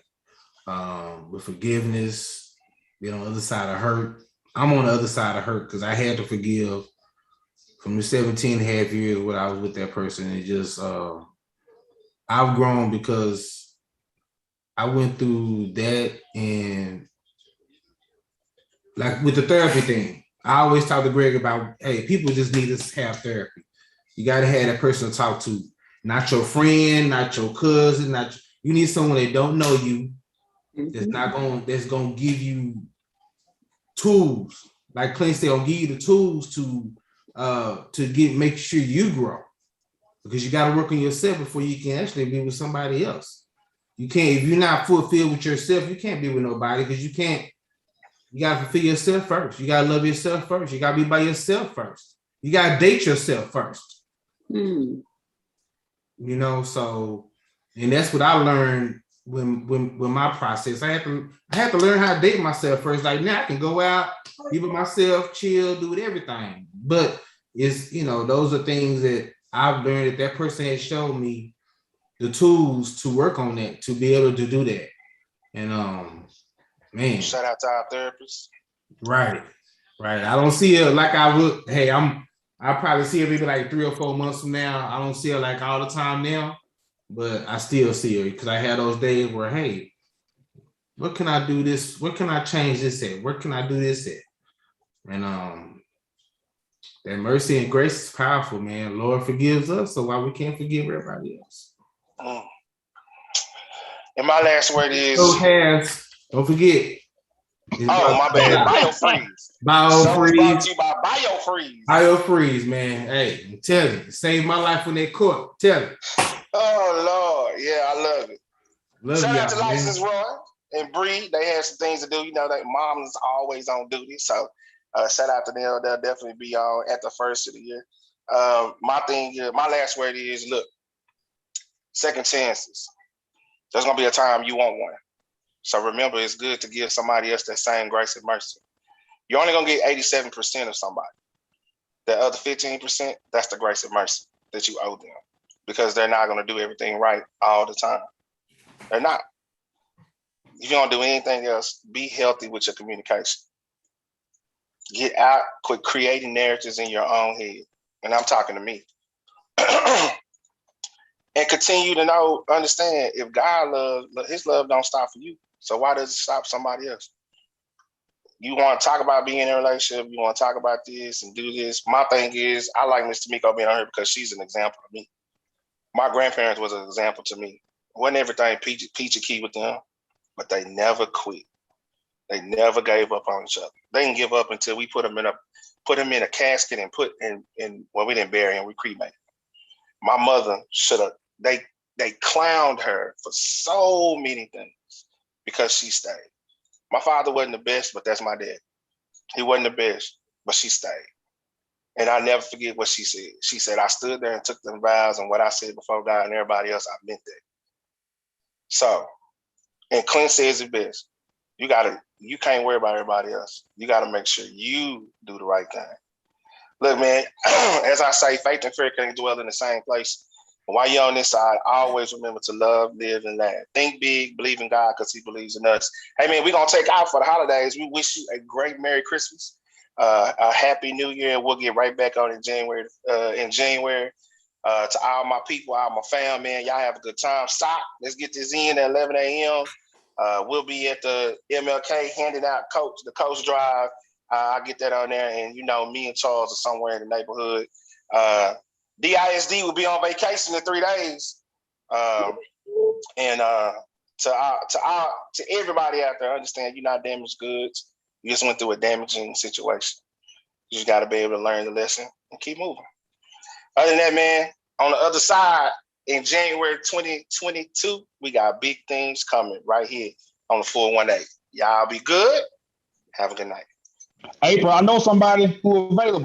With forgiveness, being on the other side of hurt. I'm on the other side of hurt because I had to forgive from the 17 and a half years when I was with that person. It just, I've grown because I went through that, and like with the therapy thing, I always talk to Greg about, hey, people just need to have therapy. You got to have that person to talk to, not your friend, not your cousin, you need someone that don't know you, that's gonna give you tools. Like Clint said, I'll give you the tools to make sure you grow, because you got to work on yourself before you can actually be with somebody else. You can't, if you're not fulfilled with yourself, you can't be with nobody, because you got to fulfill yourself first. You got to love yourself first. You got to be by yourself first. You got to date yourself first. So, and that's what I learned when my process. I had to learn how to date myself first. Like now I can go out, be with myself, chill, do everything. But it's, those are things that I've learned that person has shown me the tools to work on that, to be able to do that. And man, shout out to our therapists. Right. I don't see it like I would. Hey, I'll probably see her maybe like 3 or 4 months from now. I don't see her like all the time now, but I still see her because I had those days where, hey, what can I do this? What can I change this at? Where can I do this at? And that mercy and grace is powerful, man. Lord forgives us, so why we can't forgive everybody else? And my last word is, don't forget. My bad. BioFreeze. BioFreeze. Brought to you by BioFreeze. BioFreeze, man. Hey, I'm telling you, saved my life when they caught. Tell it. Oh Lord, yeah, I love it. Shout out to man. License Roy and Bree. They had some things to do. That mom's always on duty. So shout out to them. They'll definitely be on at the first of the year. My last word is, look, second chances. There's gonna be a time you want one. So remember, it's good to give somebody else that same grace and mercy. You're only gonna get 87% of somebody. The other 15%, that's the grace and mercy that you owe them, because they're not gonna do everything right all the time. They're not. If you don't do anything else, be healthy with your communication. Get out, quit creating narratives in your own head. And I'm talking to me. And continue to understand, if God loves, his love don't stop for you. So why does it stop somebody else? You want to talk about being in a relationship, you want to talk about this and do this. My thing is, I like Miss Tamiko being on here because she's an example of me. My grandparents was an example to me. Wasn't everything peachy key with them, but they never quit. They never gave up on each other. They didn't give up until we put them in a casket and put in well, we didn't bury him, we cremated. My mother should have, they clowned her for so many things because she stayed. My father wasn't the best, but that's my dad. He wasn't the best, but she stayed. And I never forget what she said. She said, I stood there and took them vows, and what I said before God and everybody else, I meant that. So, and Clint says it best. You can't worry about everybody else. You got to make sure you do the right thing. Look, man, as I say, faith and fear can't dwell in the same place. And while you're on this side, always remember to love, live, and laugh. Think big, believe in God because he believes in us. Hey, man, we're going to take out for the holidays. We wish you a great Merry Christmas, a Happy New Year, and we'll get right back on in January. To all my people, all my fam, man, y'all have a good time. Stop. Let's get this in at 11 a.m. We'll be at the MLK handing out the coach drive. I'll get that on there. And, me and Charles are somewhere in the neighborhood. DISD will be on vacation in 3 days. And to everybody out there, understand you're not damaged goods. You just went through a damaging situation. You just got to be able to learn the lesson and keep moving. Other than that, man, on the other side, in January 2022, we got big things coming right here on the 418. Y'all be good. Have a good night. April, I know somebody who available.